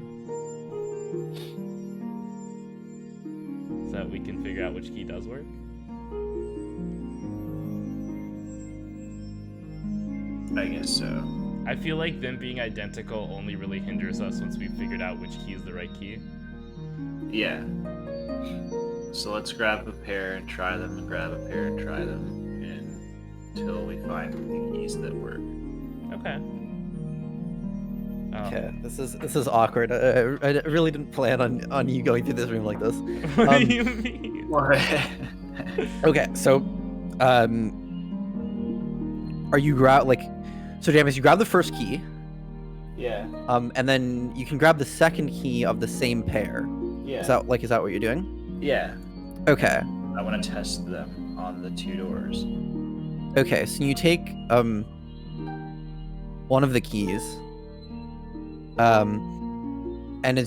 So that we can figure out which key does work. I guess so. I feel like them being identical only really hinders us once we've figured out which key is the right key. Yeah. So let's grab a pair and try them, and grab a pair and try them, until we find the keys that work. Okay. Okay, this is awkward. I really didn't plan on you going through this room like this. What do you mean? Okay, so, are you so James, you grab the first key, Yeah. and then you can grab the second key of the same pair. Yeah. Is that what you're doing? Yeah. Okay. I want to test them on the 2 doors. Okay, so you take one of the keys, and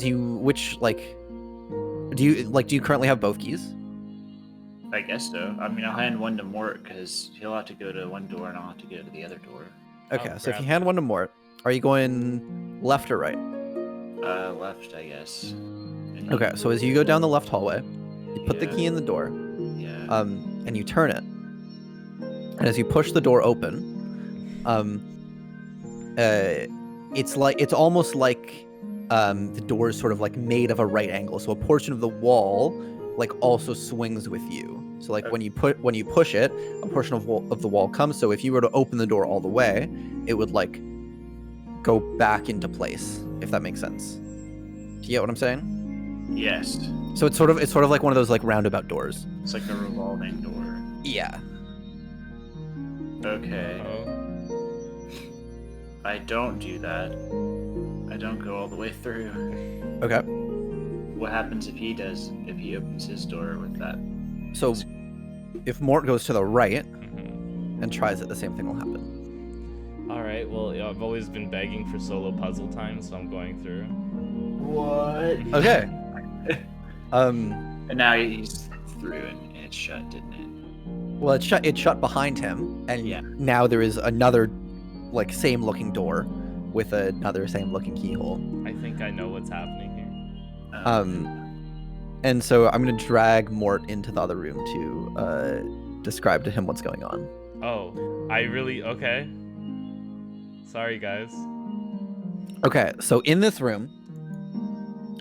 do you currently have both keys? I guess so. I mean, I'll hand one to Mort because he'll have to go to one door and I'll have to go to the other door. Okay, so if grab you hand one to Mort, are you going left or right? Left, I guess. And Okay, so as you go down the left hallway, you put the Yeah. key in the door, Yeah. and you turn it. And as you push the door open, it's almost like the door is sort of like made of a right angle, so a portion of the wall like also swings with you. So like when you push it, a portion of the wall comes. So if you were to open the door all the way, it would like go back into place, if that makes sense. Do you get what I'm saying? Yes. So it's sort of like one of those like roundabout doors. It's like a revolving door. Yeah. Okay. Oh. I don't do that. I don't go all the way through. Okay. What happens if he opens his door with that? So if Mort goes to the right Mhm. and tries it, the same thing will happen. All right. Well, I've always been begging for solo puzzle time, so I'm going through. What? Okay. And now he's through and it's shut, didn't it? Well, it shut behind him, and Yeah. now there is another like same looking door with another same looking keyhole. I think I know what's happening here. And so I'm gonna drag Mort into the other room to describe to him what's going on. Oh, okay. Sorry, guys. Okay, so in this room,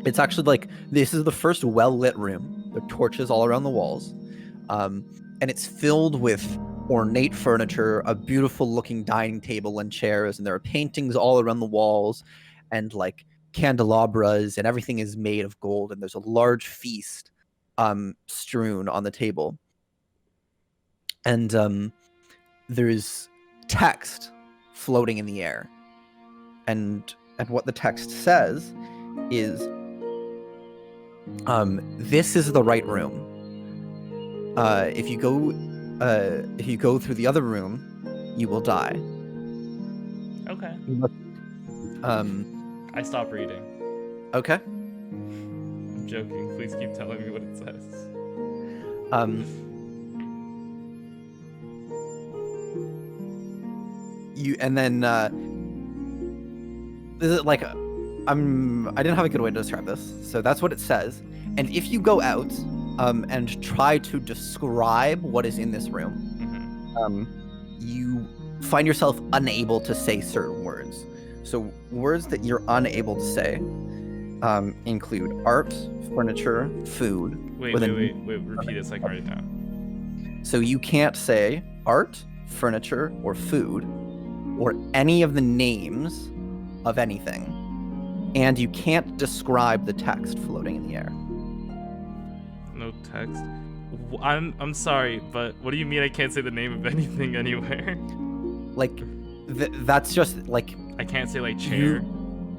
it's actually like this is the first well-lit room. There are torches all around the walls, and it's filled with ornate furniture, a beautiful-looking dining table and chairs, and there are paintings all around the walls, and like candelabras, and everything is made of gold. And there's a large feast strewn on the table, and there's text floating in the air, and what the text says is, this is the right room. If you go through the other room, you will die. Okay. Um, I stopped reading. okay. I'm joking. Please keep telling me what it says. This is like I didn't have a good way to describe this, so that's what it says. And if you go out and try to describe what is in this room, Mhm. you find yourself unable to say certain words. So words that you're unable to say include art, furniture, food. Wait. Repeat it so I can write it down. So you can't say art, furniture, or food, or any of the names of anything. And you can't describe the text floating in the air. No text. I'm sorry, but what do you mean I can't say the name of anything anywhere? Like, that's just like I can't say like chair.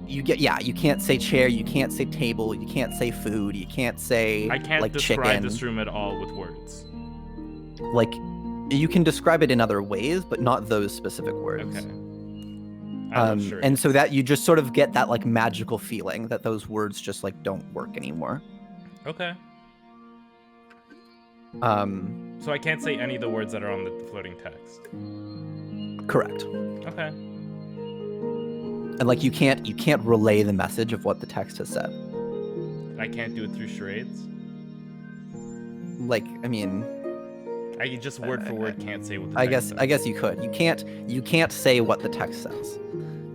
you can't say chair, you can't say table, you can't say food, you can't say I can't like describe chicken. this room at all with words. Like, you can describe it in other ways, but not those specific words. Okay. I love charades. And so that you just sort of get that like magical feeling that those words just like don't work anymore. Okay. So I can't say any of the words that are on the floating text. Correct. Okay. And like you can't relay the message of what the text has said. I can't do it through charades. Like, I mean, I just word for word can't say what the I text guess says. I guess you could. You can't say what the text says.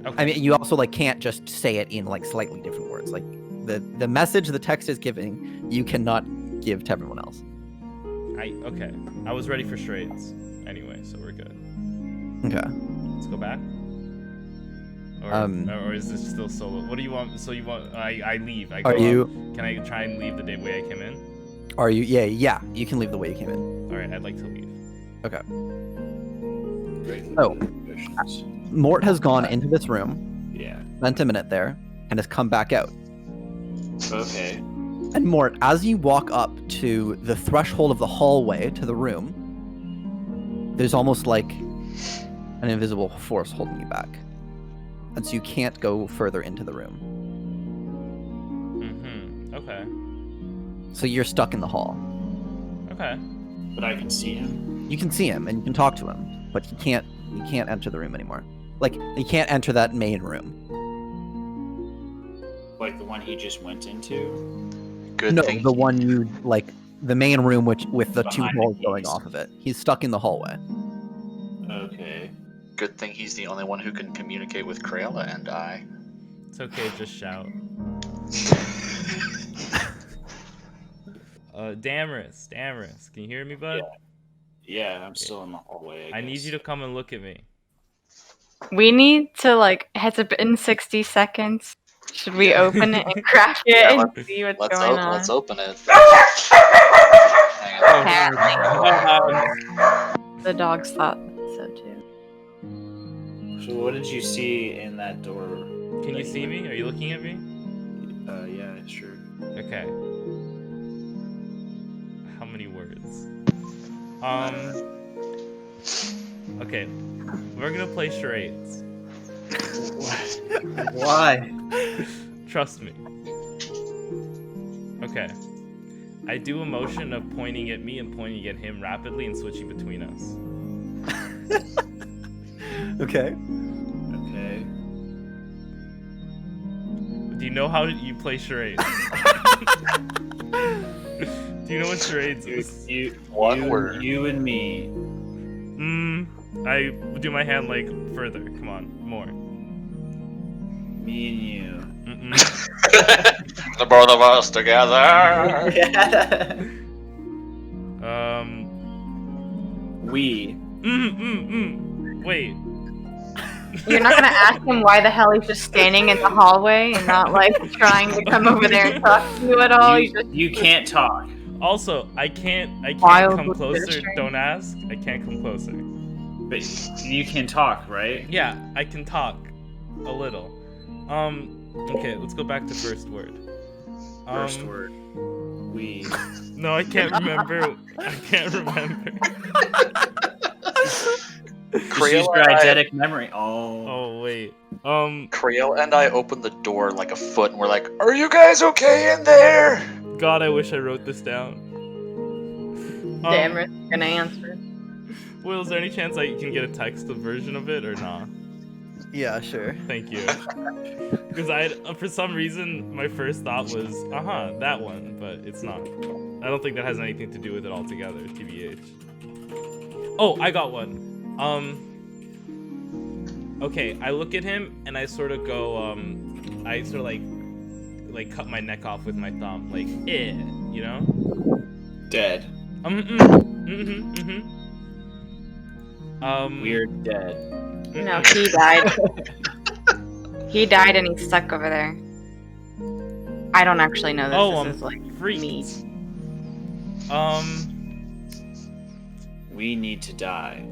Okay. I mean, you also like can't just say it in like slightly different words. Like the message the text is giving, you cannot give to everyone else. Okay. I was ready for charades anyway, so we're good. Okay. Let's go back. Or is this still solo? What do you want? So you want I leave? I go Are you? Up. Can I try and leave the way I came in? Are you? Yeah. You can leave the way you came in. All right. I'd like to leave. Okay. Great. Oh. Questions. Mort has gone into this room, Yeah. spent a minute there, and has come back out. Okay. And Mort, as you walk up to the threshold of the hallway to the room, there's almost like an invisible force holding you back. And so you can't go further into the room. Mm-hmm. Okay. So you're stuck in the hall. Okay. But I can see him. You can see him and you can talk to him, but you can't enter the room anymore. Like, you can't enter that main room. Like the one he just went into. Good No, thing. the one you, like, the main room with the two Behind the holes going keys. off of it. He's stuck in the hallway. Okay. Good thing he's the only one who can communicate with Crayola and I. It's okay. Just shout. Damaris, can you hear me, bud? Yeah, I'm still in the hallway. I need you to come and look at me. We need to like. Has it been 60 seconds? Should we open it and crack it Yeah, and see what's going on? Let's open it. Hang on. Apparently, the dogs thought so too. So what did you see in that door? Can you see me? Are you looking at me? Yeah, sure. Okay. How many words? Okay. We're gonna play charades. Why? Trust me. Okay. I do a motion of pointing at me and pointing at him rapidly and switching between us. Okay. Okay. Do you know how you play charades? Do you know what charades is? One word. You and me. I do my hand like further. Come on, more. Me and you. The both of us together. We. Wait. You're not gonna ask him why the hell he's just standing in the hallway and not like trying to come over there and talk to you at all. He's just You can't talk. Also, I can't Wild come with closer. ministry. Don't ask. I can't come closer. But you can talk, right? Yeah, I can talk a little. Okay, let's go back to first word. First word. We. No, I can't remember. I can't remember. Just use your eidetic memory. Oh. Oh wait. Creel and I opened the door like a foot and we're like, "Are you guys okay in there?" God, I wish I wrote this down. damn it, gonna answer. Will, is there any chance I can get a text version of it or not? Yeah, sure. Thank you. Because for some reason, my first thought was, that one, but it's not. I don't think that has anything to do with it altogether, TBH. Oh, I got one. Okay, I look at him and I sort of go, I sort of like cut my neck off with my thumb, like, you know? Dead. We're dead. No, he died. He died and he's stuck over there. I don't actually know this. Oh, This is like freaked. me. We need to die.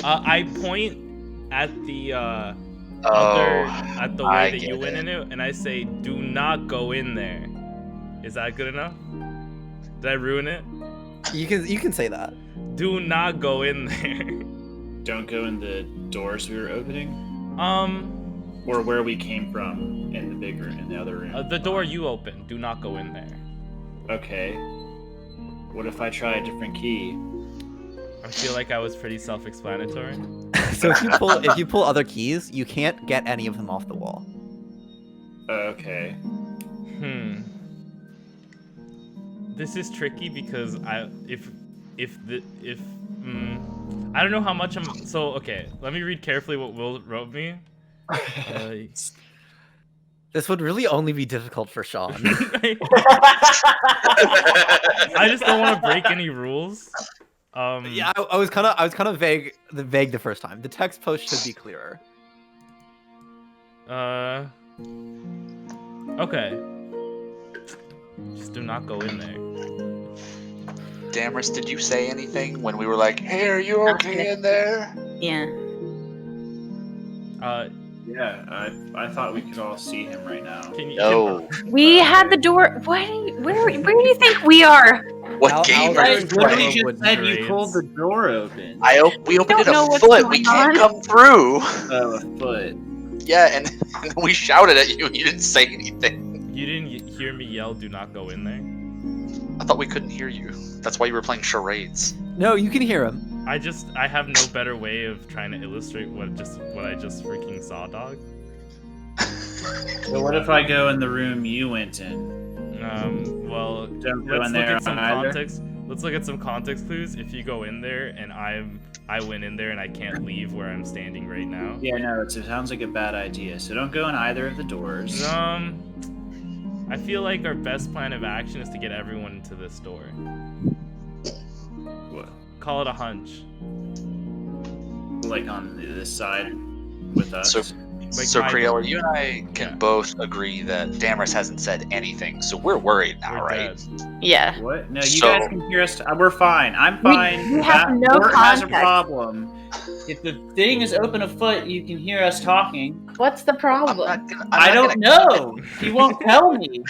I point at the way I that you get went it. into, and I say, "Do not go in there." Is that good enough? Did I ruin it? You can say that. Do not go in there. Don't go in the doors we were opening. Or where we came from in the big room, in the other room. The door you opened. Do not go in there. Okay. What if I try a different key? I feel like I was pretty self-explanatory. So if you pull other keys, you can't get any of them off the wall. Okay. This is tricky because I don't know how much I'm. So okay, let me read carefully what Will wrote me. This would really only be difficult for Sean. I just don't want to break any rules. Yeah, I was kind of vague the first time. The text post should be clearer. Okay. Just do not go in there. Damaris, did you say anything when we were like, "Hey, are you okay in there?" Yeah. Yeah, I thought we could all see him right now. Can you? No. We had the door. Where do you think we are? What game are I you literally playing? just said you pulled the door open. We opened it don't know a what's foot. We going can't on. come through. Oh, a foot. Yeah, and we shouted at you and you didn't say anything. You didn't hear me yell, "Do not go in there." I thought we couldn't hear you. That's why you were playing charades. No, you can hear him. I have no better way of trying to illustrate what I just freaking saw, dog. So what if I go in the room you went in? Well, Don't go let's in look there at some either. context. Let's look at some context clues. If you go in there and I went in there and I can't leave where I'm standing right now. Yeah, no, it sounds like a bad idea. So don't go in either of the doors. I feel like our best plan of action is to get everyone into this door. What? Call it a hunch. Like on this side with us. So my- Creole, you and I can Yeah. both agree that Damaris hasn't said anything, so we're worried now, We're right? dead. Yeah. What? No, you So- guys can hear us. We're fine. I'm fine. we have That no Bort has a context. problem. If the thing is open a foot, you can hear us talking. What's the I'm problem? not gonna, I don't know. He won't tell me.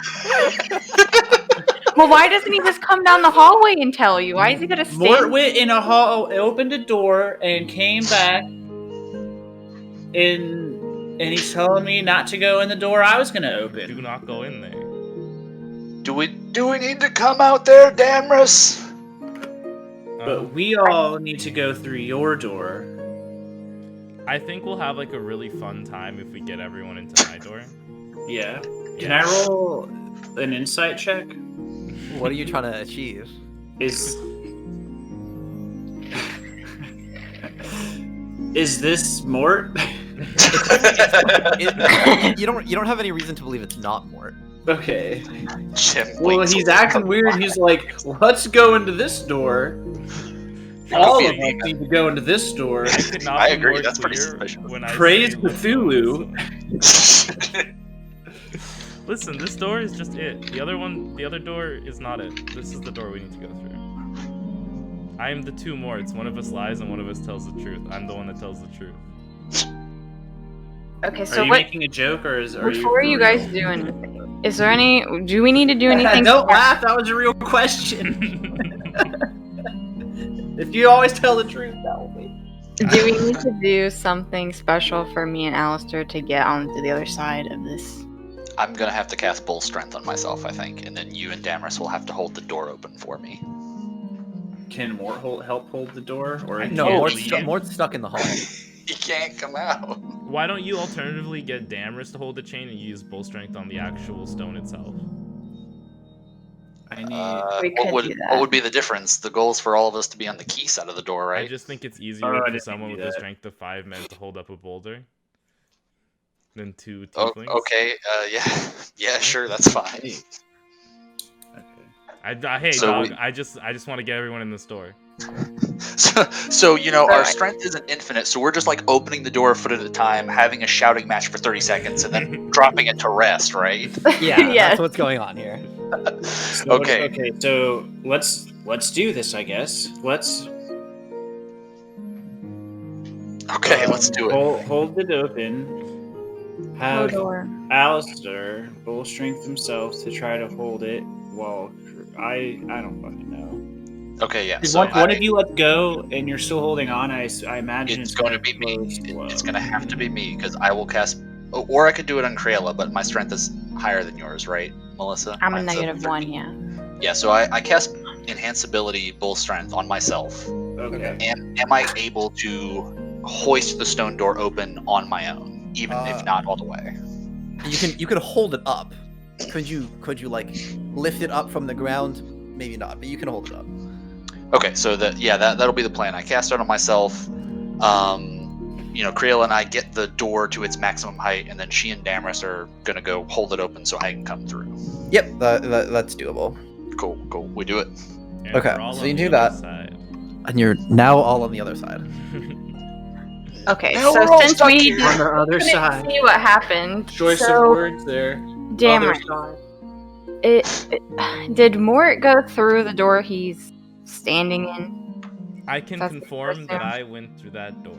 Well, why doesn't he just come down the hallway and tell you? Why is he gonna stand? Mort went in a hall, opened a door, and came back. And he's telling me not to go in the door I was gonna Do open. not go in there. Do we need to come out there, Damaris? But we all need to go through your door. I think we'll have like a really fun time if we get everyone into my door. Yeah. Can I roll an insight check? What are you trying to achieve? Is this Mort? You don't have any reason to believe it's not Mort. Okay. Jim Well, winks he's a little. acting weird. He's like, let's go into this door. All of us need to go into this door. I could not I be agree, more that's pretty clear suspicious. when I Praise say let's go Cthulhu. this way. Listen, this door is just it. The other door is not it. This is the door we need to go through. I am the two Morts. One of us lies and one of us tells the truth. I'm the one that tells the truth. Okay, Are so you what? making a joke or are Before you guys do anything, is there any? Do we need to do anything? Don't laugh. That was a real question. If you always tell the truth, that will be. Do we need to do something special for me and Alistair to get onto the other side of this? I'm gonna have to cast Bull Strength on myself, I think, and then you and Damaris will have to hold the door open for me. Can Mort help hold the door? Or I No, can't Mort's, leave. Mort's stuck in the hall. He can't come out. Why don't you alternatively get Damaris to hold the chain and use bull strength on the actual stone itself? I need. We could do that. What would be the difference? The goal is for all of us to be on the key side of the door, I right? just think it's Oh, easier I for didn't someone do with the that. strength of 5 men to hold up a boulder than 2 Oh, tieflings. okay. Yeah, sure, that's fine. Okay. Hey, So dog. we- I just want to get everyone in this door. So our Alright. strength isn't infinite, so we're just like opening the door a foot at a time, having a shouting match for 30 seconds, and then dropping it to rest, right? Yeah, Yes. that's what's going on here. So Okay. Okay. So let's do this. I guess. Let's. Okay, let's do it. Hold it open. Have door. Alistair bull strength himself to try to hold it while I don't fucking know. Okay, yeah. If So one of you let go and you're still holding on, I imagine it's going to be me. close It's going to have to be me because I will cast. Or I could do it on Crayola, but my strength is higher than yours, right, Melissa? I'm a Mine's -1, 13. yeah. Yeah, so I cast Enhance Ability Bull Strength on myself. Okay. And am I able to hoist the stone door open on my own, even if not all the way? You can hold it up. Could you like lift it up from the ground? Maybe not, but you can hold it up. Okay, so that'll be the plan. I cast it on myself. Creel and I get the door to its maximum height, and then she and Damaris are gonna go hold it open so I can come through. Yep, that's doable. Cool. We do it. And Okay, we're all so on you the do other that. side. And you're now all on the other side. Okay, Now so we're all since stuck we here. On the other couldn't side. see what happened, Choice of so words there. Damaris, Other side. did Mort go through the door he's standing in? I can That's the confirm first that sound. I went through that door.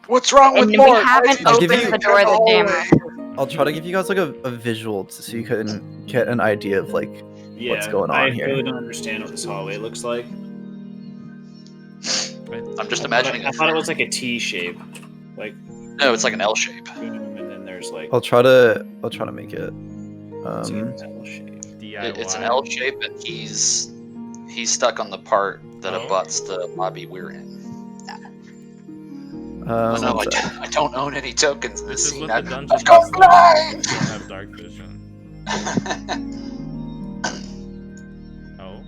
What's wrong with And we Mort? haven't I'll give opened you- the door that Damaris. I'll try to give you guys like a visual so you can get an idea of like Yeah, what's going on I here. really don't understand what this hallway looks like. I'm just imagining. I thought it was like a T shape, like No, it's like an L shape. boom, and then there's like I'll try to make it. it's like an L shape. DIY. It's an L shape, and he's stuck on the part that Oh. abuts the lobby we're in. Um, No, one sec. I don't own any tokens in this This is scene. what the I've dungeon gone is like. blind! You don't have dark vision. Oh.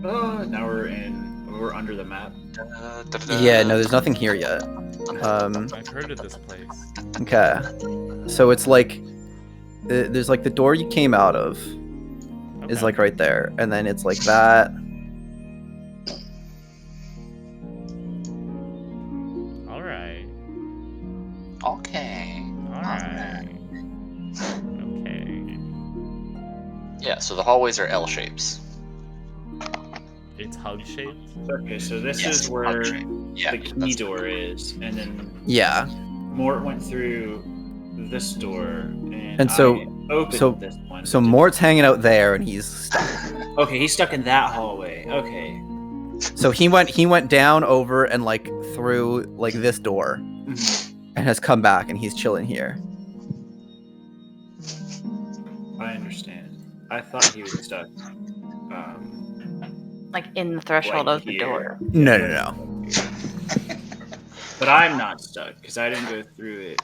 Oh, now we're under the map. Yeah, no, there's nothing here yet. I've heard of this place. Okay, so it's like there's like the door you came out of is Okay. like right there, and then it's like that. Alright. Okay. Alright. Okay. Yeah, so the hallways are L shapes. It's hug shaped? Okay, so this Yes, is where hug-shape. Yeah, the key that's- door is, and then Yeah, Mort went through this door, And so- I opened so- this one. so Mort's hanging out there, and he's stuck. Okay, he's stuck in that hallway. Okay. So he went down over and like through like this door, Mhm. and has come back, and he's chilling here. I understand. I thought he was stuck. Like in the threshold Like of the here. door. No. But I'm not stuck because I didn't go through it.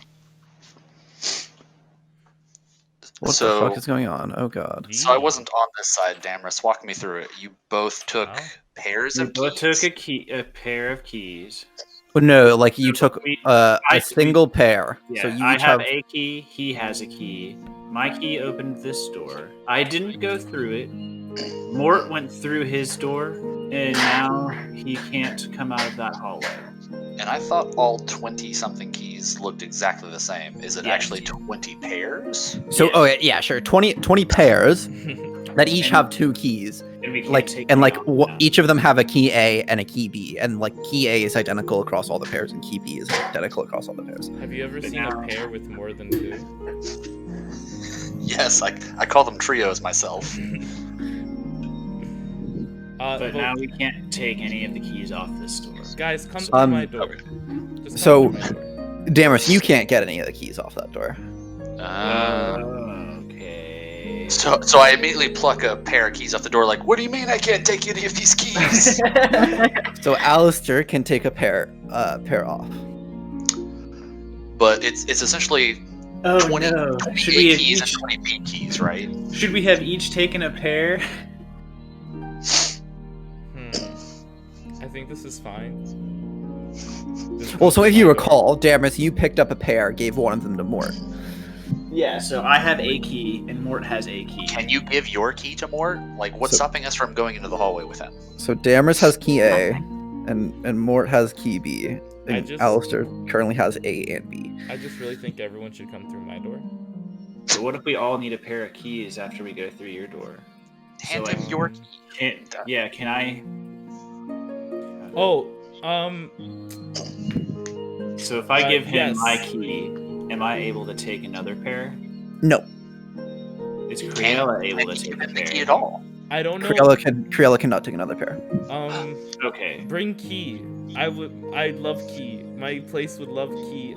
What So- the fuck is going on? Oh god. So I wasn't on this side, Damaris. Walk me through it. You both took Oh. pairs We of both keys. took a pair of keys. But no, like you So took we- a I- single pair. Yeah, So you I each have have. a key. He has a key. My key opened this door. I didn't go through it. Mort went through his door, and now he can't come out of that hallway. And I thought all 20-something keys looked exactly the same. Is it Yes. actually 20 pairs? So yeah, sure. 20 pairs that each And- have 2 keys. And we can't Like take and them like out now. each of them have a key A and a key B, and like key A is identical across all the pairs, and key B is identical across all the pairs. Have you ever But seen now- a pair with more than 2? Yes, I call them trios myself. But now we can't take any of the keys off this door. guys, come through my door. Just come so- through my door. Damaris, you can't get any of the keys off that door. Okay. So I immediately pluck a pair of keys off the door. Like, what do you mean I can't take any of these keys? So Alistair can take a pair off. But it's essentially Oh 20, no! 20 Should A we have keys each? and 20 B keys, right? Should we have each taken a pair? I think this is fine. This Well, so comes if to you my recall, Damaris, you picked up a pair, gave one of them to Mort. Yeah. So I have a key, and Mort has a key. Can you give your key to Mort? Like, what's So- stopping us from going into the hallway with him? So Damaris has key A, and Mort has key B, and just- Alistair currently has A and B. I just really think everyone should come through my door. So what if we all need a pair of keys after we go through your door? Hand like- him your key. Can I? Oh, So if I give him yes. my key, am I able to take another pair? No. Is You Cruella can't able to give take a him the key pair? at all. I don't know. Criella cannot take another pair. Okay. Bring key. I'd love key. My place would love key.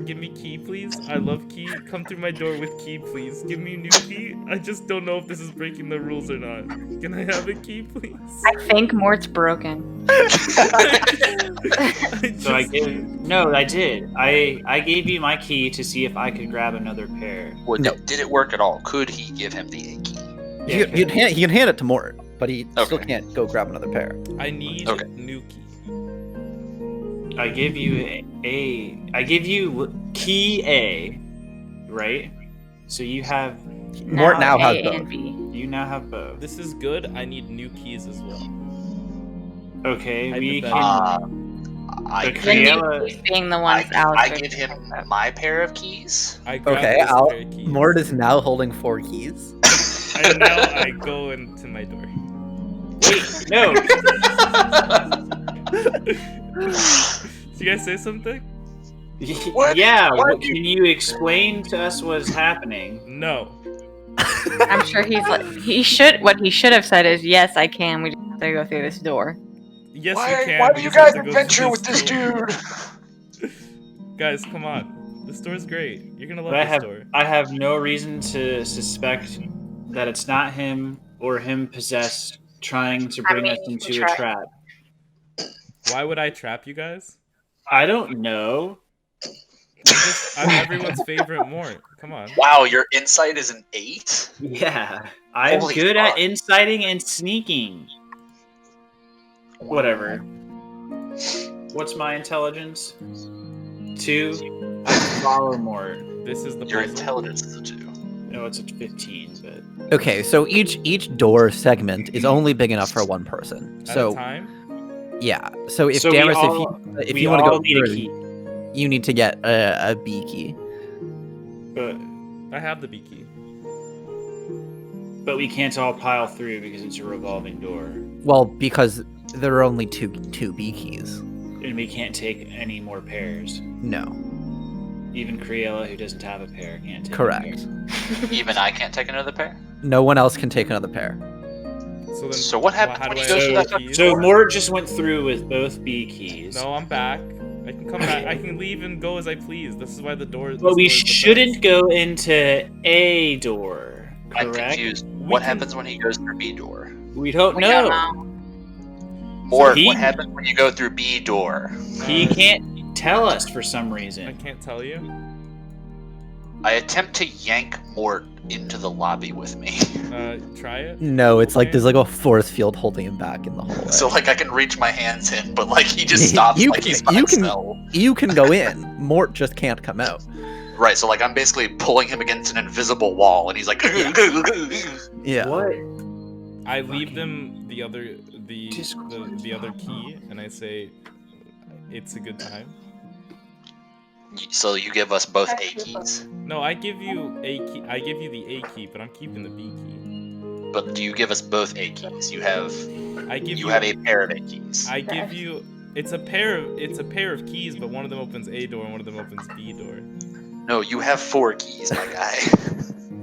Give me key, please. I love key. Come through my door with key, please. Give me a new key. I just don't know if this is breaking the rules or not. Can I have a key, please? I think Mort's broken. So I did. I gave you my key to see if I could grab another pair. Well, No. did it work at all? Could he give him the A key? He can hand it to Mort, but he still Okay. can't go grab another pair. I need Okay. new key. I give you I give you key A, right? So you have Mort now has A both. and B. you now have both. This is good. I need new keys as well. Okay, we Hypothetical. can. I The The Criella- new keys being the I, ones Alex. I give him my pair of keys. I grab Okay, this pair of keys. Mort is now holding 4 keys. And now I go into my door. Wait, no. Did you guys say something? What? Yeah, What? can you explain to us what's happening? No. I'm sure he's like what he should have said is yes, I can. We just have to go through this door. Yes, Why, you can. why We do you just have guys to go adventure through with this door. dude? Guys, come on. This door's great. You're gonna love But this door. I have no reason to suspect that it's not him or him possessed trying to I bring mean, us you into can a try. trap. Why would I trap you guys? I don't know. I'm everyone's favorite Mort. Come on. Wow, your insight is an 8? Yeah, I'm Holy good fuck. at inciting and sneaking. Whatever. What's my intelligence? 2. I can follow more. This is the Your puzzle. intelligence is a 2. No, it's a 15, but Okay, so each door segment is only big enough for one person. At a So time? yeah, so if So we Damaris, all- if we you want to all go need a through, key. you need to get a B key. I have the B key. But we can't all pile through because it's a revolving door, Well, because there are only two B keys. and we can't take any more pairs. No, Even Criella, who doesn't have a pair, can't take correct. a pair. Even I can't take another pair? No one else can take another pair. So then, So what happens how when do he I goes have through the that fucking keys? So Mort just went through with both B keys. No, I'm back. I can come back. I can leave and go as I please. This is why the door. But we this door is the shouldn't best. go into A door, I'm correct? confused. We What can- happens when he goes through B door? We don't We know. don't know. Mort, he- what happens when you go through B door? He Uh, can't tell us for some I reason. can't tell you. I attempt to yank Mort into the lobby with me. Try it. No, it's like Okay. there's like a force field holding him back in the hallway. So like I can reach my hands in, but like he just stops You like can- he's by you can- himself. You can go in. Mort just can't come out. Right, so like I'm basically pulling him against an invisible wall and he's like Yeah. What? I leave them the other Just- the other key, and I say, "It's a good time." So you give us both A keys. No, I give you a key. I give you the A key, but I'm keeping the B key. But do you give us both A keys? You have I give you have a pair of A keys. I give you. It's a pair of keys, but one of them opens A door and one of them opens B door. No, you have 4 keys, my guy.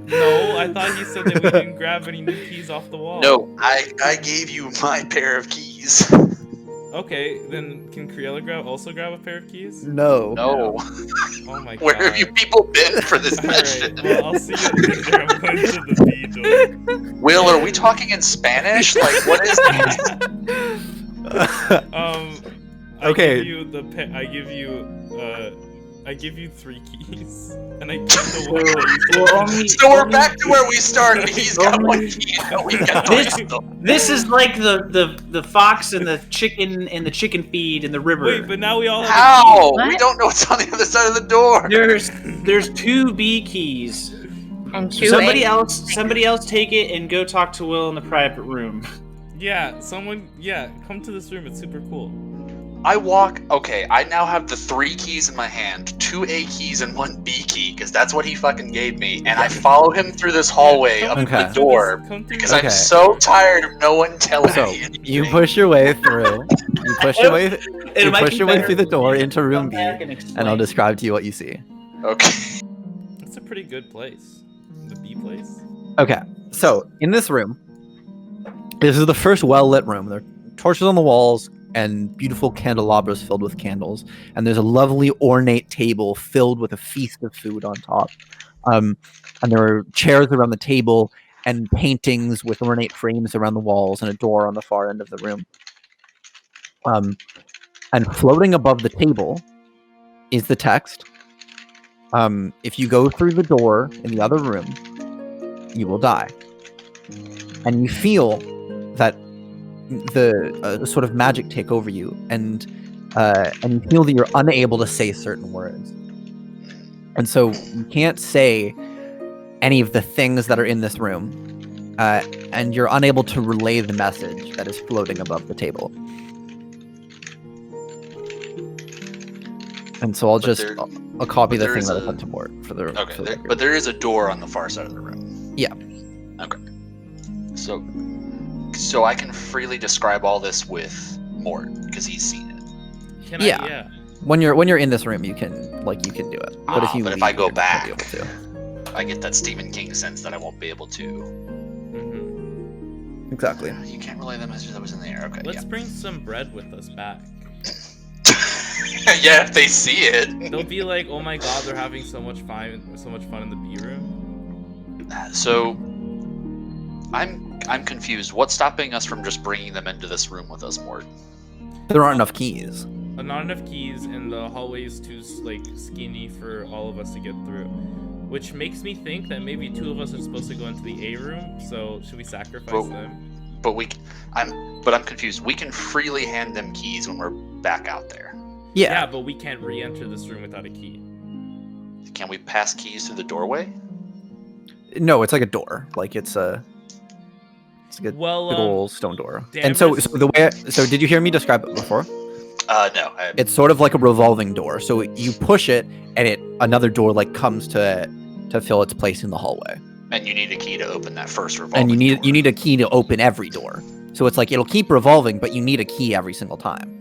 No, I thought he said that we didn't grab any new keys off the wall. No, I gave you my pair of keys. Okay, then can Criella also grab a pair of keys? No. No. Oh my god. Where have you people been for this Alright, session? well, I'll see you later. I'm going to the B door. Will, are we talking in Spanish? Like, what is this? I Okay. give you I give you 3 keys, and I keep the one that you Well, said. So we're back to where we started. He's got 1 key, and we got the rest of them. This is like the fox and the chicken feed in the river. Wait, but now we all have How? What? We don't know what's on the other side of the door. There's 2 B keys. And two Somebody A. else take it and go talk to Will in the private room. come to this room. It's super cool. I walk. Okay, I now have the 3 keys in my hand, 2 A keys and 1 B key, because that's what he fucking gave me. And I follow him through this hallway Come up Okay. to the door Come through because this- I'm so tired of no one telling So me anything. you push your way through. You push your way. You might push be your way better through the if door you into room come B, back and explain. I'll describe to you what you see. Okay. It's a pretty good place. The B place. Okay, so in this room, This is the first well-lit room. There are torches on the walls and beautiful candelabras filled with candles. And there's a lovely ornate table filled with a feast of food on top. And there are chairs around the table and paintings with ornate frames around the walls and a door on the far end of the room. And floating above the table is the text. If you go through the door in the other room, you will die. And you feel that the sort of magic take over you, and you feel that you're unable to say certain words. And so you can't say any of the things that are in this room, and you're unable to relay the message that is floating above the table. And so I'll copy the thing that I sent to Mort for the. Okay, for the but there is a door on the far side of the room. Yeah. Okay. So I can freely describe all this with Mort because he's seen it. Can Yeah. I? Yeah. When you're in this room, you can do it. But if you but if leave, I go you're not back, gonna be able to. I get that Stephen King sense that I won't be able to. Mm-hmm. Exactly. You can't relay the message that was in the air. Okay. Let's bring some bread with us back. Yeah, if they see it. They'll be like, "Oh my God, they're having so much fun in the B room." So, I'm confused. What's stopping us from just bringing them into this room with us, Mort? There aren't enough keys. Not enough keys, and the hallway is too skinny for all of us to get through. Which makes me think that maybe 2 of us are supposed to go into the A room. So should we sacrifice them? But I'm confused. We can freely hand them keys when we're back out there. Yeah, but we can't re-enter this room without a key. Can we pass keys through the doorway? No, it's like a door. Like it's a big old stone door. And so did you hear me describe it before? No. It's sort of like a revolving door. So you push it, and another door like comes to fill its place in the hallway. And you need a key to open that first revolving And you door. need a key to open every door. So it's like it'll keep revolving, but you need a key every single time.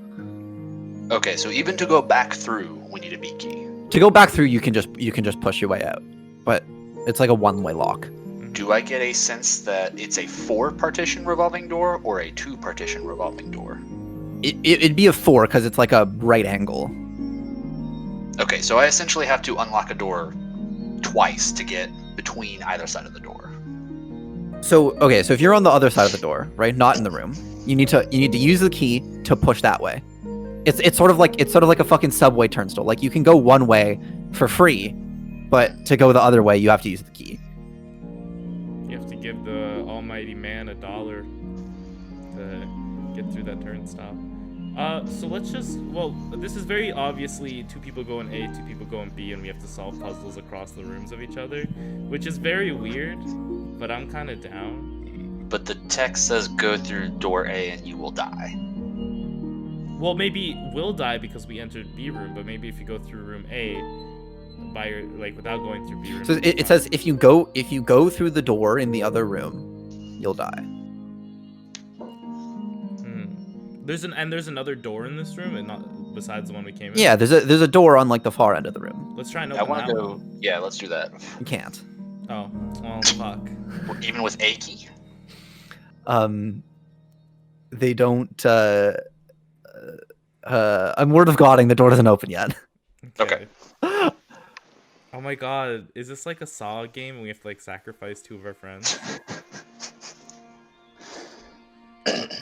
Okay, so even to go back through, we need a B key. To go back through, you can just push your way out, but it's like a one-way lock. Do I get a sense that it's a 4-partition revolving door or a 2-partition revolving door? It'd be a 4 because it's like a right angle. Okay, so I essentially have to unlock a door twice to get between either side of the door. So if you're on the other side of the door, right, not in the room, you need to use the key to push that way. It's sort of like a fucking subway turnstile. Like you can go one way for free, but to go the other way, you have to use the key. You have to give the almighty man $1 to get through that turnstile. So let's just, this is very obviously 2 people go in A, 2 people go in B, and we have to solve puzzles across the rooms of each other, which is very weird, but I'm kind of down. But the text says go through door A and you will die. Well, maybe we'll die because we entered B room, but maybe if you go through room A, without going through B room. So it says if you go through the door in the other room, you'll die. There's another door in this room, and not besides the one we came in. Yeah, there's a door on like the far end of the room. Let's try and I open want to that go. one. Yeah, let's do that. You can't. Oh, well, fuck. Even with a key. They don't. I'm word of godding. The door doesn't open yet. Okay. Oh my god, is this like a saga game and we have to sacrifice 2 of our friends?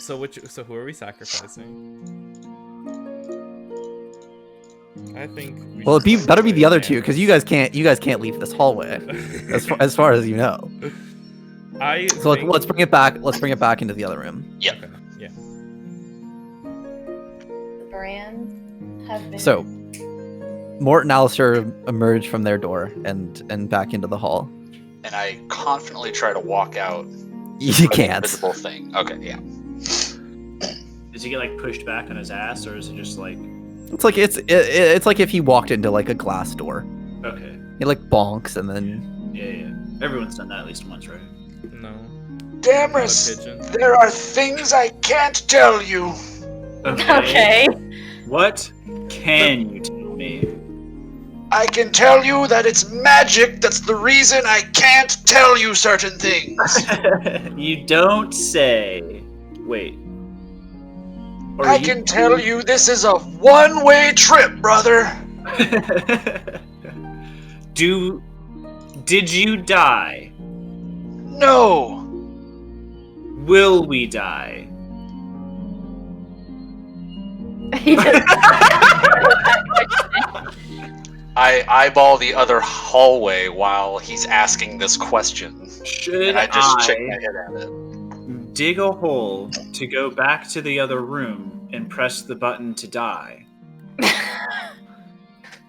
So who are we sacrificing? I think it better be the other 2 because you guys can't leave this hallway as far as you know. Let's bring it back. Let's bring it back into the other room. Yeah. Okay. Yeah. The brands have been. So, Mort and Alistair emerge from their door and back into the hall. And I confidently try to walk out. You can't. Invisible thing. Okay, yeah. Does he get pushed back on his ass, or is it just like? It's like if he walked into a glass door. Okay. He bonks and then. Yeah. Everyone's done that at least once, right? No. Damaris, Not a pigeon. there are things I can't tell you. Okay. What can you tell me? I can tell you that it's magic. That's the reason I can't tell you certain things. You don't say. Wait. Are I you- can tell you this is a one-way trip, brother. Did you die? No. Will we die? He just- I eyeball the other hallway while he's asking this question. Should And I just I shake my head at it. dig a hole to go back to the other room and press the button to die?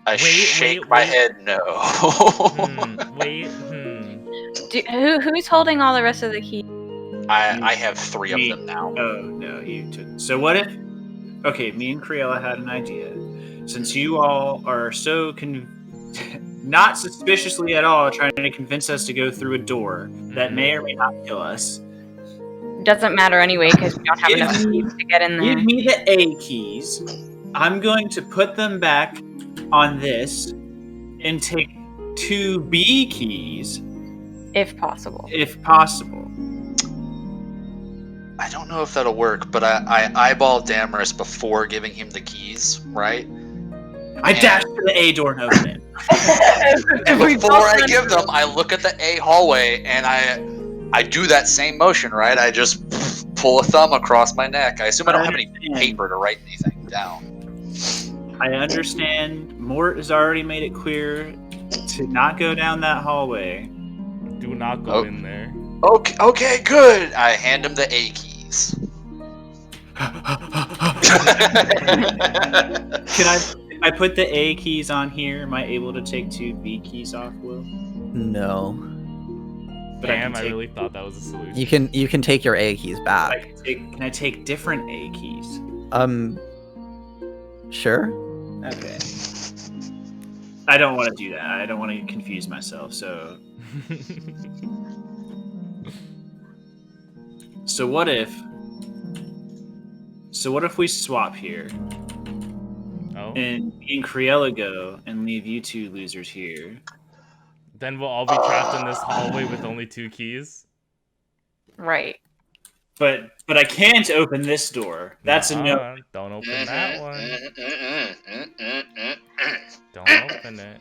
I shake my head no. Who's holding all the rest of the keys? I have 3 of them now. Oh, no, you took... So what if... Okay, me and Criella had an idea. Since you all are so not suspiciously at all trying to convince us to go through a door that may or may not kill us. Doesn't matter anyway because we don't have enough keys to get in there. Give me the A keys. I'm going to put them back on this and take 2 B keys. If possible. If possible. I don't know if that'll work, but I eyeball Damaris before giving him the keys, right? I dash to the A door and open it. And before I give them, I look at the A hallway and I do that same motion, right? I just pull a thumb across my neck. I assume I don't have any paper to write anything down. I understand. Mort has already made it clear to not go down that hallway. Do not go in there. Okay, good. I hand him the A keys. Can I put the A keys on here? Am I able to take 2 B keys off, Will? No. But Damn, I really thought that was a solution. You can take your A keys back. Can I take different A keys? Sure. Okay. I don't want to do that. I don't want to confuse myself. So what if we swap here? Oh. And me and Criella go and leave you 2 losers here. Then we'll all be trapped in this hallway with only 2 keys. Right. But I can't open this door. That's a no. Don't open that one. Don't open it.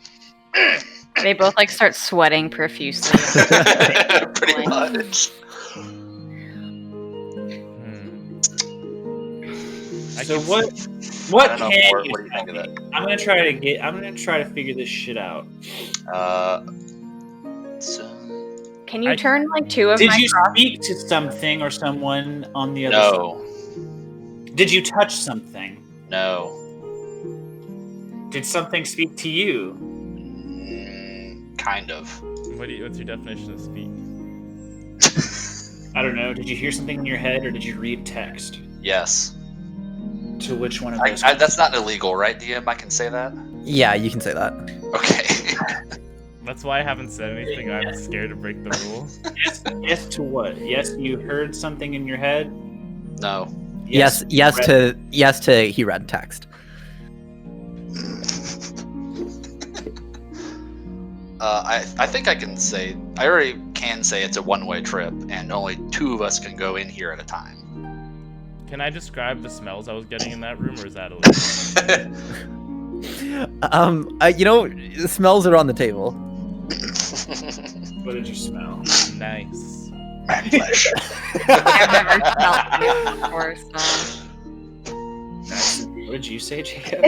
They both like start sweating profusely. Pretty much. So what I don't know, can Mort, you what do you think of that? I'm gonna try to figure this shit out. Can you turn like 2 of Did my you cross- speak to something or someone on the other No. side? Did you touch something? No. Did something speak to you? Kind of. What's your definition of speak? I don't know. Did you hear something in your head or did you read text? Yes. To which one of those? That's not illegal, right, DM? I can say that? Yeah, you can say that. Okay. That's why I haven't said anything. I'm scared to break the rules. Yes to what? Yes, you heard something in your head? No. Yes to he read text. I think I can say, I already can say it's a one-way trip, and only 2 of us can go in here at a time. Can I describe the smells I was getting in that room, or is that illegal? The smells are on the table. What did you smell? Nice. Man flesh. I've never smelled this before, so. What did you say, Jacob?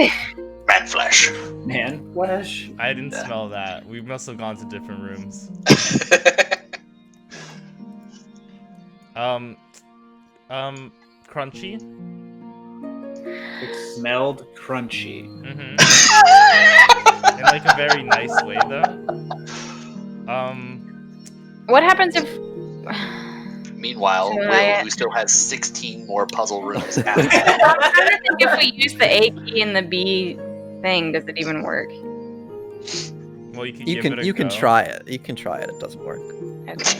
Man flesh. Man flesh? I didn't smell that. We must have gone to different rooms. Crunchy? It smelled crunchy. Mm-hmm. In like a very nice way, though. What happens if? Meanwhile, So Will, who still has 16 more puzzle rooms after I'm trying to think if we use the A key and the B thing, does it even work? Well, you can try it. You can try it. It doesn't work. Okay.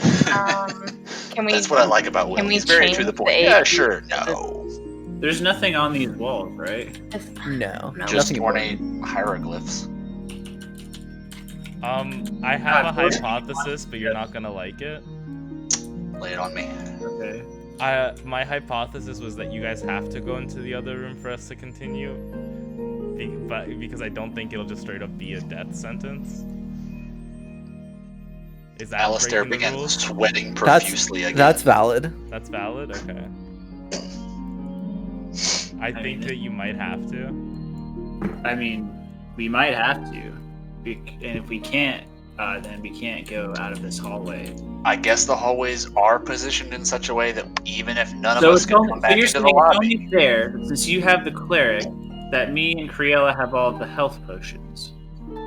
Can we? That's what I like about Will. Can we He's very change to the point. the Yeah, A sure. No. There's nothing on these walls, right? No. No. Just Nothing ornate hieroglyphs. I have a hypothesis, but you're not gonna like it. Lay it on me. Okay. My hypothesis was that you guys have to go into the other room for us to continue, because I don't think it'll just straight up be a death sentence. Is that Alistair breaking the begins rules? sweating profusely again. That's valid. That's valid. Okay. I think that you might have to. I mean, we might have to, and if we can't, then we can't go out of this hallway. I guess the hallways are positioned in such a way that even if none of So us it's can only, come so back you're into saying the it's lobby, only fair, since you have the cleric, that me and Criella have all the health potions.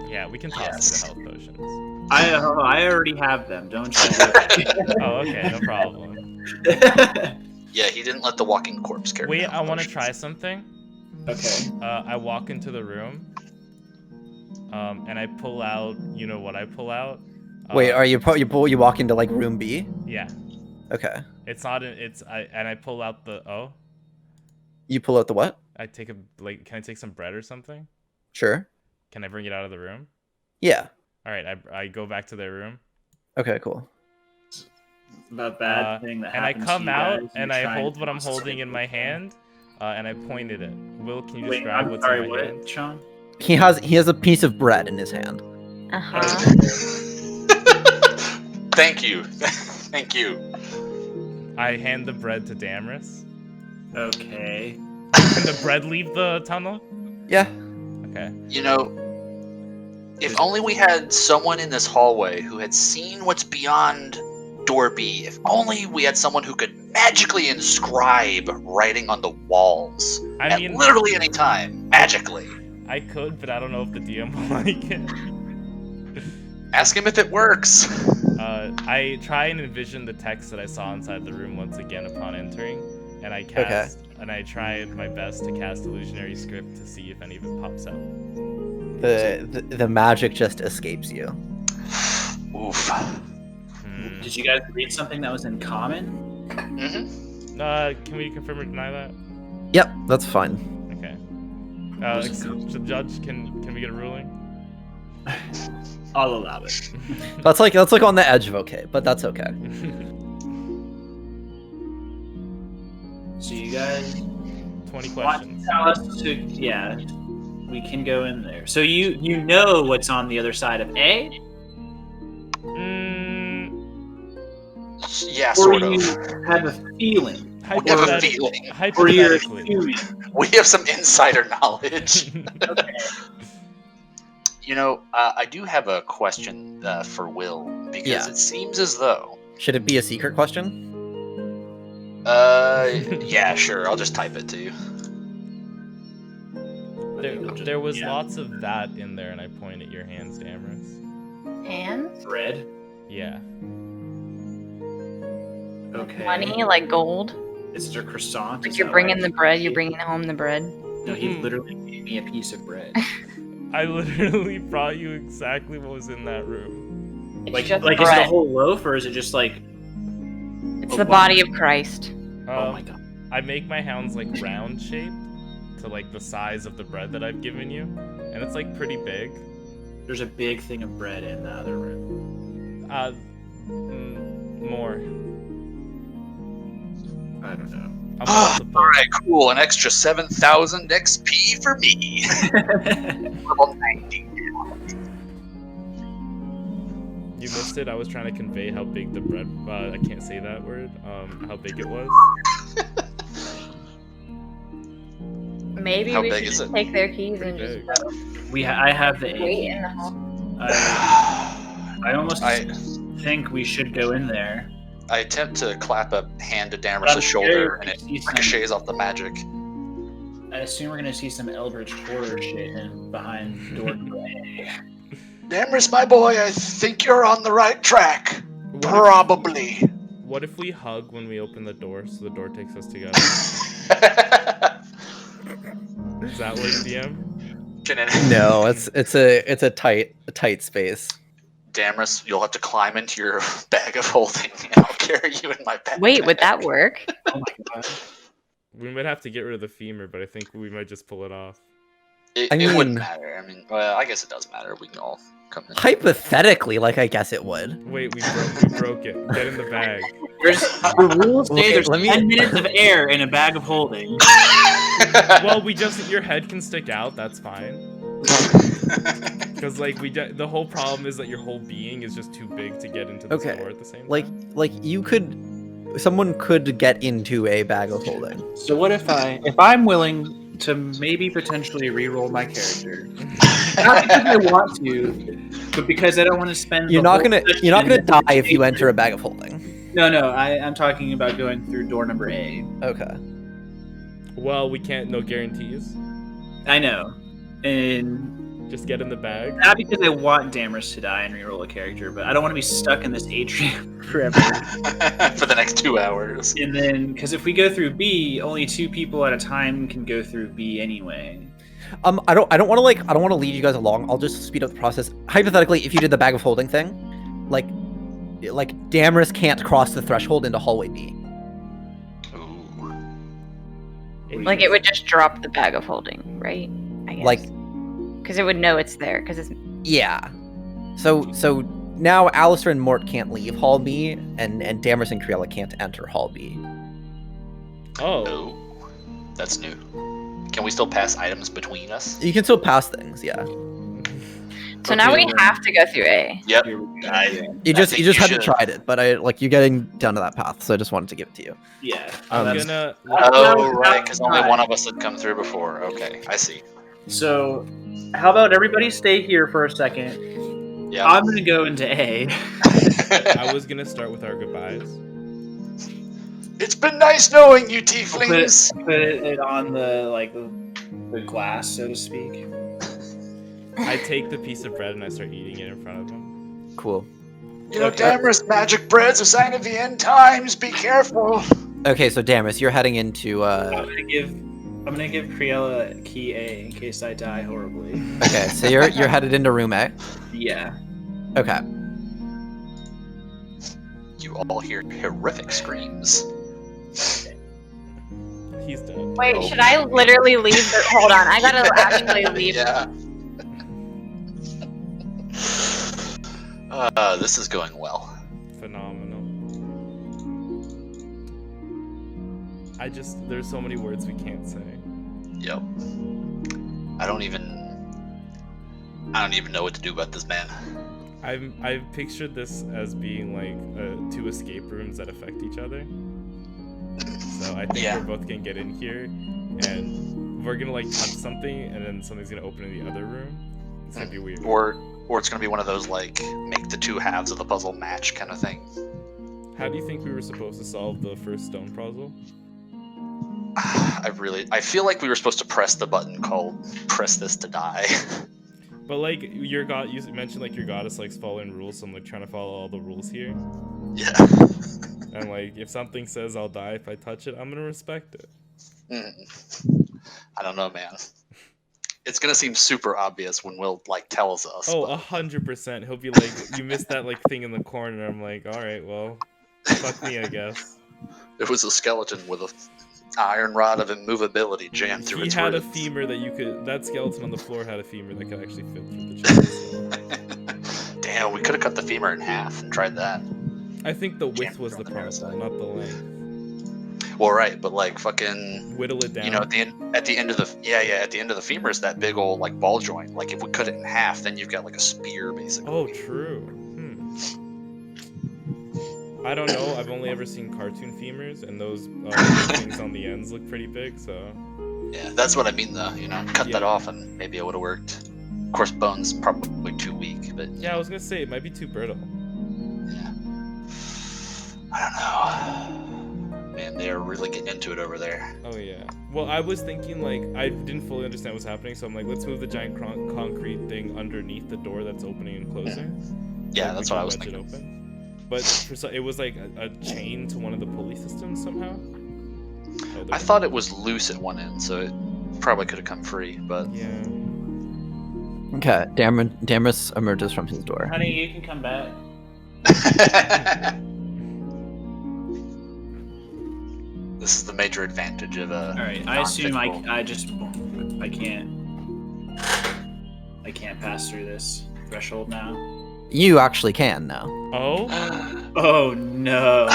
Yeah, we can toss Yes. you the health potions. I already have them. Don't you? Oh, okay, no problem. yeah, he didn't let the walking corpse carry. Wait, the I want to potions. try something. Okay. I walk into the room, and I pull out. You know what I pull out? Wait, are you walk into like room B? Yeah. Okay. It's not. And I pull out the. Oh. You pull out the what? I take a like. Can I take some bread or something? Sure. Can I bring it out of the room? Yeah. All right. I go back to their room. Okay, cool. The bad thing that and I happens come to you out guys, and you're I trying hold to what I'm concentrate. holding in my hand, and I point at it. Will, can you Wait, describe I'm what's sorry, in my what, hand? Sean? He has a piece of bread in his hand. Uh-huh. Thank you, thank you. I hand the bread to Damaris. Okay. Can the bread leave the tunnel? Yeah. Okay. You know, if only we had someone in this hallway who had seen what's beyond door B. If only we had someone who could magically inscribe writing on the walls I at mean, literally any time, magically. I could, but I don't know if the DM will like it. Ask him if it works. I try and envision the text that I saw inside the room once again upon entering, and I cast, and I try my best to cast illusionary script to see if any of it pops out. The magic just escapes you. Oof. Did you guys read something that was in common? Mm-hmm. Can we confirm or deny that? Yep, that's fine. Okay. So Judge, can we get a ruling? I'll allow it. That's like on the edge of okay, but that's okay. So you guys 20 want questions. to tell us to, yeah, we can go in there. So you know what's on the other side of A? Yeah, Or sort you of. have a feeling? We have a feeling. Or you're Hypothetically. assuming? We have some insider knowledge. Okay. You know, I do have a question for Will, because Yeah. it seems as though... Should it be a secret question? Yeah, sure, I'll just type it to you. There was Yeah. lots of that in there, and I point at your hands, Damaris. Hands? Bread? Yeah. Okay. Money, like gold. Is it a croissant? Like Is you're that bringing why- the bread, you're bringing home the bread. No, he literally gave me a piece of bread. I literally brought you exactly what was in that room. It's like, just is it a bread. whole loaf, or is it just like... It's the body of Christ. Oh my god. I make my hounds like round shaped to like the size of the bread that I've given you, and it's like pretty big. There's a big thing of bread in the other room. More. I don't know. Alright, cool. An extra 7,000 XP for me. Level 90. You missed it. I was trying to convey how big the bread. I can't say that word. How big it was. Maybe How we big should is just it? take their keys and Pretty just big. I have the wait A. in the hall. I almost I think we should go in there. attempt to clap a hand to I'm Damaris' shoulder, scared and it to see some- ricochets off the magic. I assume we're gonna see some Eldritch horror shit in behind door A. Damaris, my boy, I think you're on the right track. What Probably. What if we hug when we open the door, so the door takes us together? Does that work, DM? No, it's a tight space. Damaris, you'll have to climb into your bag of holding, and I'll carry you in my bag. Wait, would that work? Oh my god. We might have to get rid of the femur, but I think we might just pull it off. It I wouldn't mean- matter. I mean, well, I guess it does matter. We can all come in. Hypothetically, like I guess it would. Wait, we broke it. Get in the bag. The rules say Okay, there's let me- 10 minutes of air in a bag of holding. Well, your head can stick out. That's fine. Because like the whole problem is that your whole being is just too big to get into the Okay, door at the same Like time. someone could get into a bag of holding. So what if I'm willing to maybe potentially re-roll my character? Not because I want to, but because I don't want to spend. You're the not whole gonna session die if you enter a bag of holding. No, I'm talking about going through door number A. Okay. Well, we can't. No guarantees. I know, and Just get in the bag. not because I want Damaris to die and re-roll a character, but I don't want to be stuck in this atrium forever. For the next 2 hours. And then, because if we go through B, only 2 people at a time can go through B anyway. I don't want to lead you guys along. I'll just speed up the process. Hypothetically, if you did the bag of holding thing, like Damaris can't cross the threshold into hallway B. Ooh. Like it would just drop the bag of holding, right? I guess. Like, because it would know it's there. Because it's yeah. So now Alistair and Mort can't leave Hall B, and Damaris and Kriella can't enter Hall B. Oh. Oh. That's new. Can we still pass items between us? You can still pass things, yeah. so now we have to go through A. Yep. You just think hadn't should. tried it, but you're getting down to that path, so I just wanted to give it to you. Yeah. I'm Um, gonna. Oh, right, because only one of us had come through before. Okay, I see. So, how about everybody stay here for a second? Yeah. I'm gonna go into A. I was gonna start with our goodbyes. It's been nice knowing you, Put tieflings. it on the glass, so to speak. I take the piece of bread and I start eating it in front of him. Cool. You know, Damaris, magic bread's a sign of the end times. Be careful. Okay, so Damaris, you're heading into I'm gonna give Kriella key A in case I die horribly. Okay, so you're headed into room A. Yeah. Okay. You all hear horrific screams. He's dead. Wait, Oh. should I literally leave? Hold on, I gotta actually leave. Yeah. This is going well. Phenomenal. There's so many words we can't say. Yep. I don't even know what to do about this man. I've pictured this as being like 2 escape rooms that affect each other. So I think Yeah. we're both gonna get in here, and we're gonna like touch something, and then something's gonna open in the other room. It's gonna be weird. Or it's gonna be one of those like make the 2 halves of the puzzle match kind of thing. How do you think we were supposed to solve the first stone puzzle? I feel like we were supposed to press the button called "Press this to die." But like you mentioned like your goddess likes following rules, so I'm like trying to follow all the rules here. Yeah. And like if something says I'll die if I touch it, I'm gonna respect it. I don't know, man. It's gonna seem super obvious when Will like tells us. Oh, but 100%. He'll be like, you missed that like thing in the corner. I'm like, all right, well, fuck me, I guess. it was a skeleton with a iron rod of immovability jammed through He its had a ribs. femur that skeleton on the floor had a femur that could actually fit through the chest. So. Damn, we could have cut the femur in half and tried that. I think the width Can't was the throw the problem, not the length. Well, right, but like fucking, Whittle it down. you know, at the end of the femur is that big old like ball joint. Like if we cut it in half, then you've got like a spear basically. Oh, true. I don't know. I've only ever seen cartoon femurs, and those things on the ends look pretty big. So. Yeah, that's what I mean though. You know, cut that Yeah. off and maybe it would have worked. Of course, bone's probably too weak, but Yeah, I was gonna say it might be too brittle. yeah. I don't know. Man, they are really getting into it over there. Oh yeah. Well, I was thinking like I didn't fully understand what's happening, so I'm like, let's move the giant concrete thing underneath the door that's opening and closing. Yeah, Like, that's we what can I was wedge it thinking. open. But it was like a chain to one of the pulley systems somehow. Oh, I thought it was loose at one end, so it probably could have come free, but Yeah. Okay, Damaris emerges from his door. Honey, you can come back. this is the major advantage of All right. I assume non-physical. I can't pass through this threshold now. You actually can now. Oh? Oh no.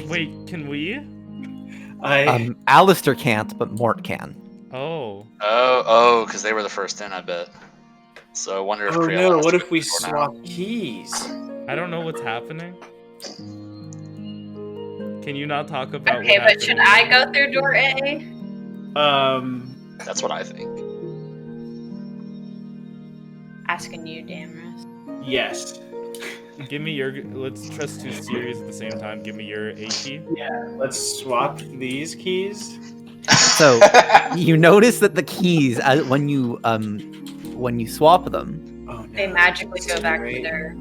Wait, can we? Alistair can't, but Mort can. Oh. Because they were the first in, I bet. So I wonder if Oh Kriella no, has what to if we go now. swap keys? I don't know what's happening. Can you not talk about Okay, what but should I go through door A? That's what I think. Asking you, Damrus. Yes. Give me your... Let's trust two series at the same time. Give me your A key. Yeah, let's swap these keys. So you notice that the keys, when you swap them, Oh no. They magically go back to Great. their.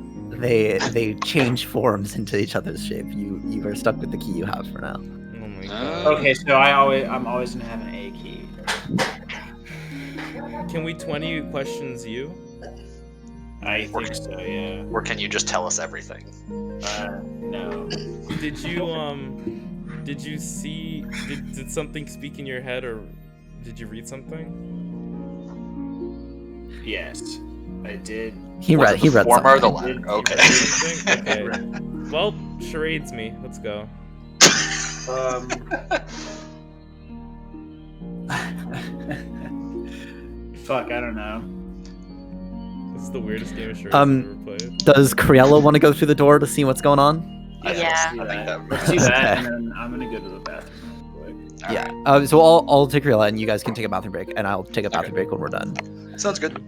they change forms into each other's shape. You are stuck with the key you have for now. Oh my god. Okay, so I'm always gonna have an A key. Can we 20 questions you? I think so, yeah. Or can you just tell us everything? No. Did you see... Did something speak in your head, or did you read something? Yes, I did. He Was read. it He the read former or the something. latter? Okay. Something? Okay. Well, charades me. Let's go. Fuck, I don't know. This is the weirdest game of charades I've ever played. Does Criella want to go through the door to see what's going on? Yeah. I think that Let's do that, Okay. and then I'm gonna go to the bathroom real quick. Yeah. So I'll take Criella, and you guys can take a bathroom break, and I'll take a bathroom break when we're done. Sounds good.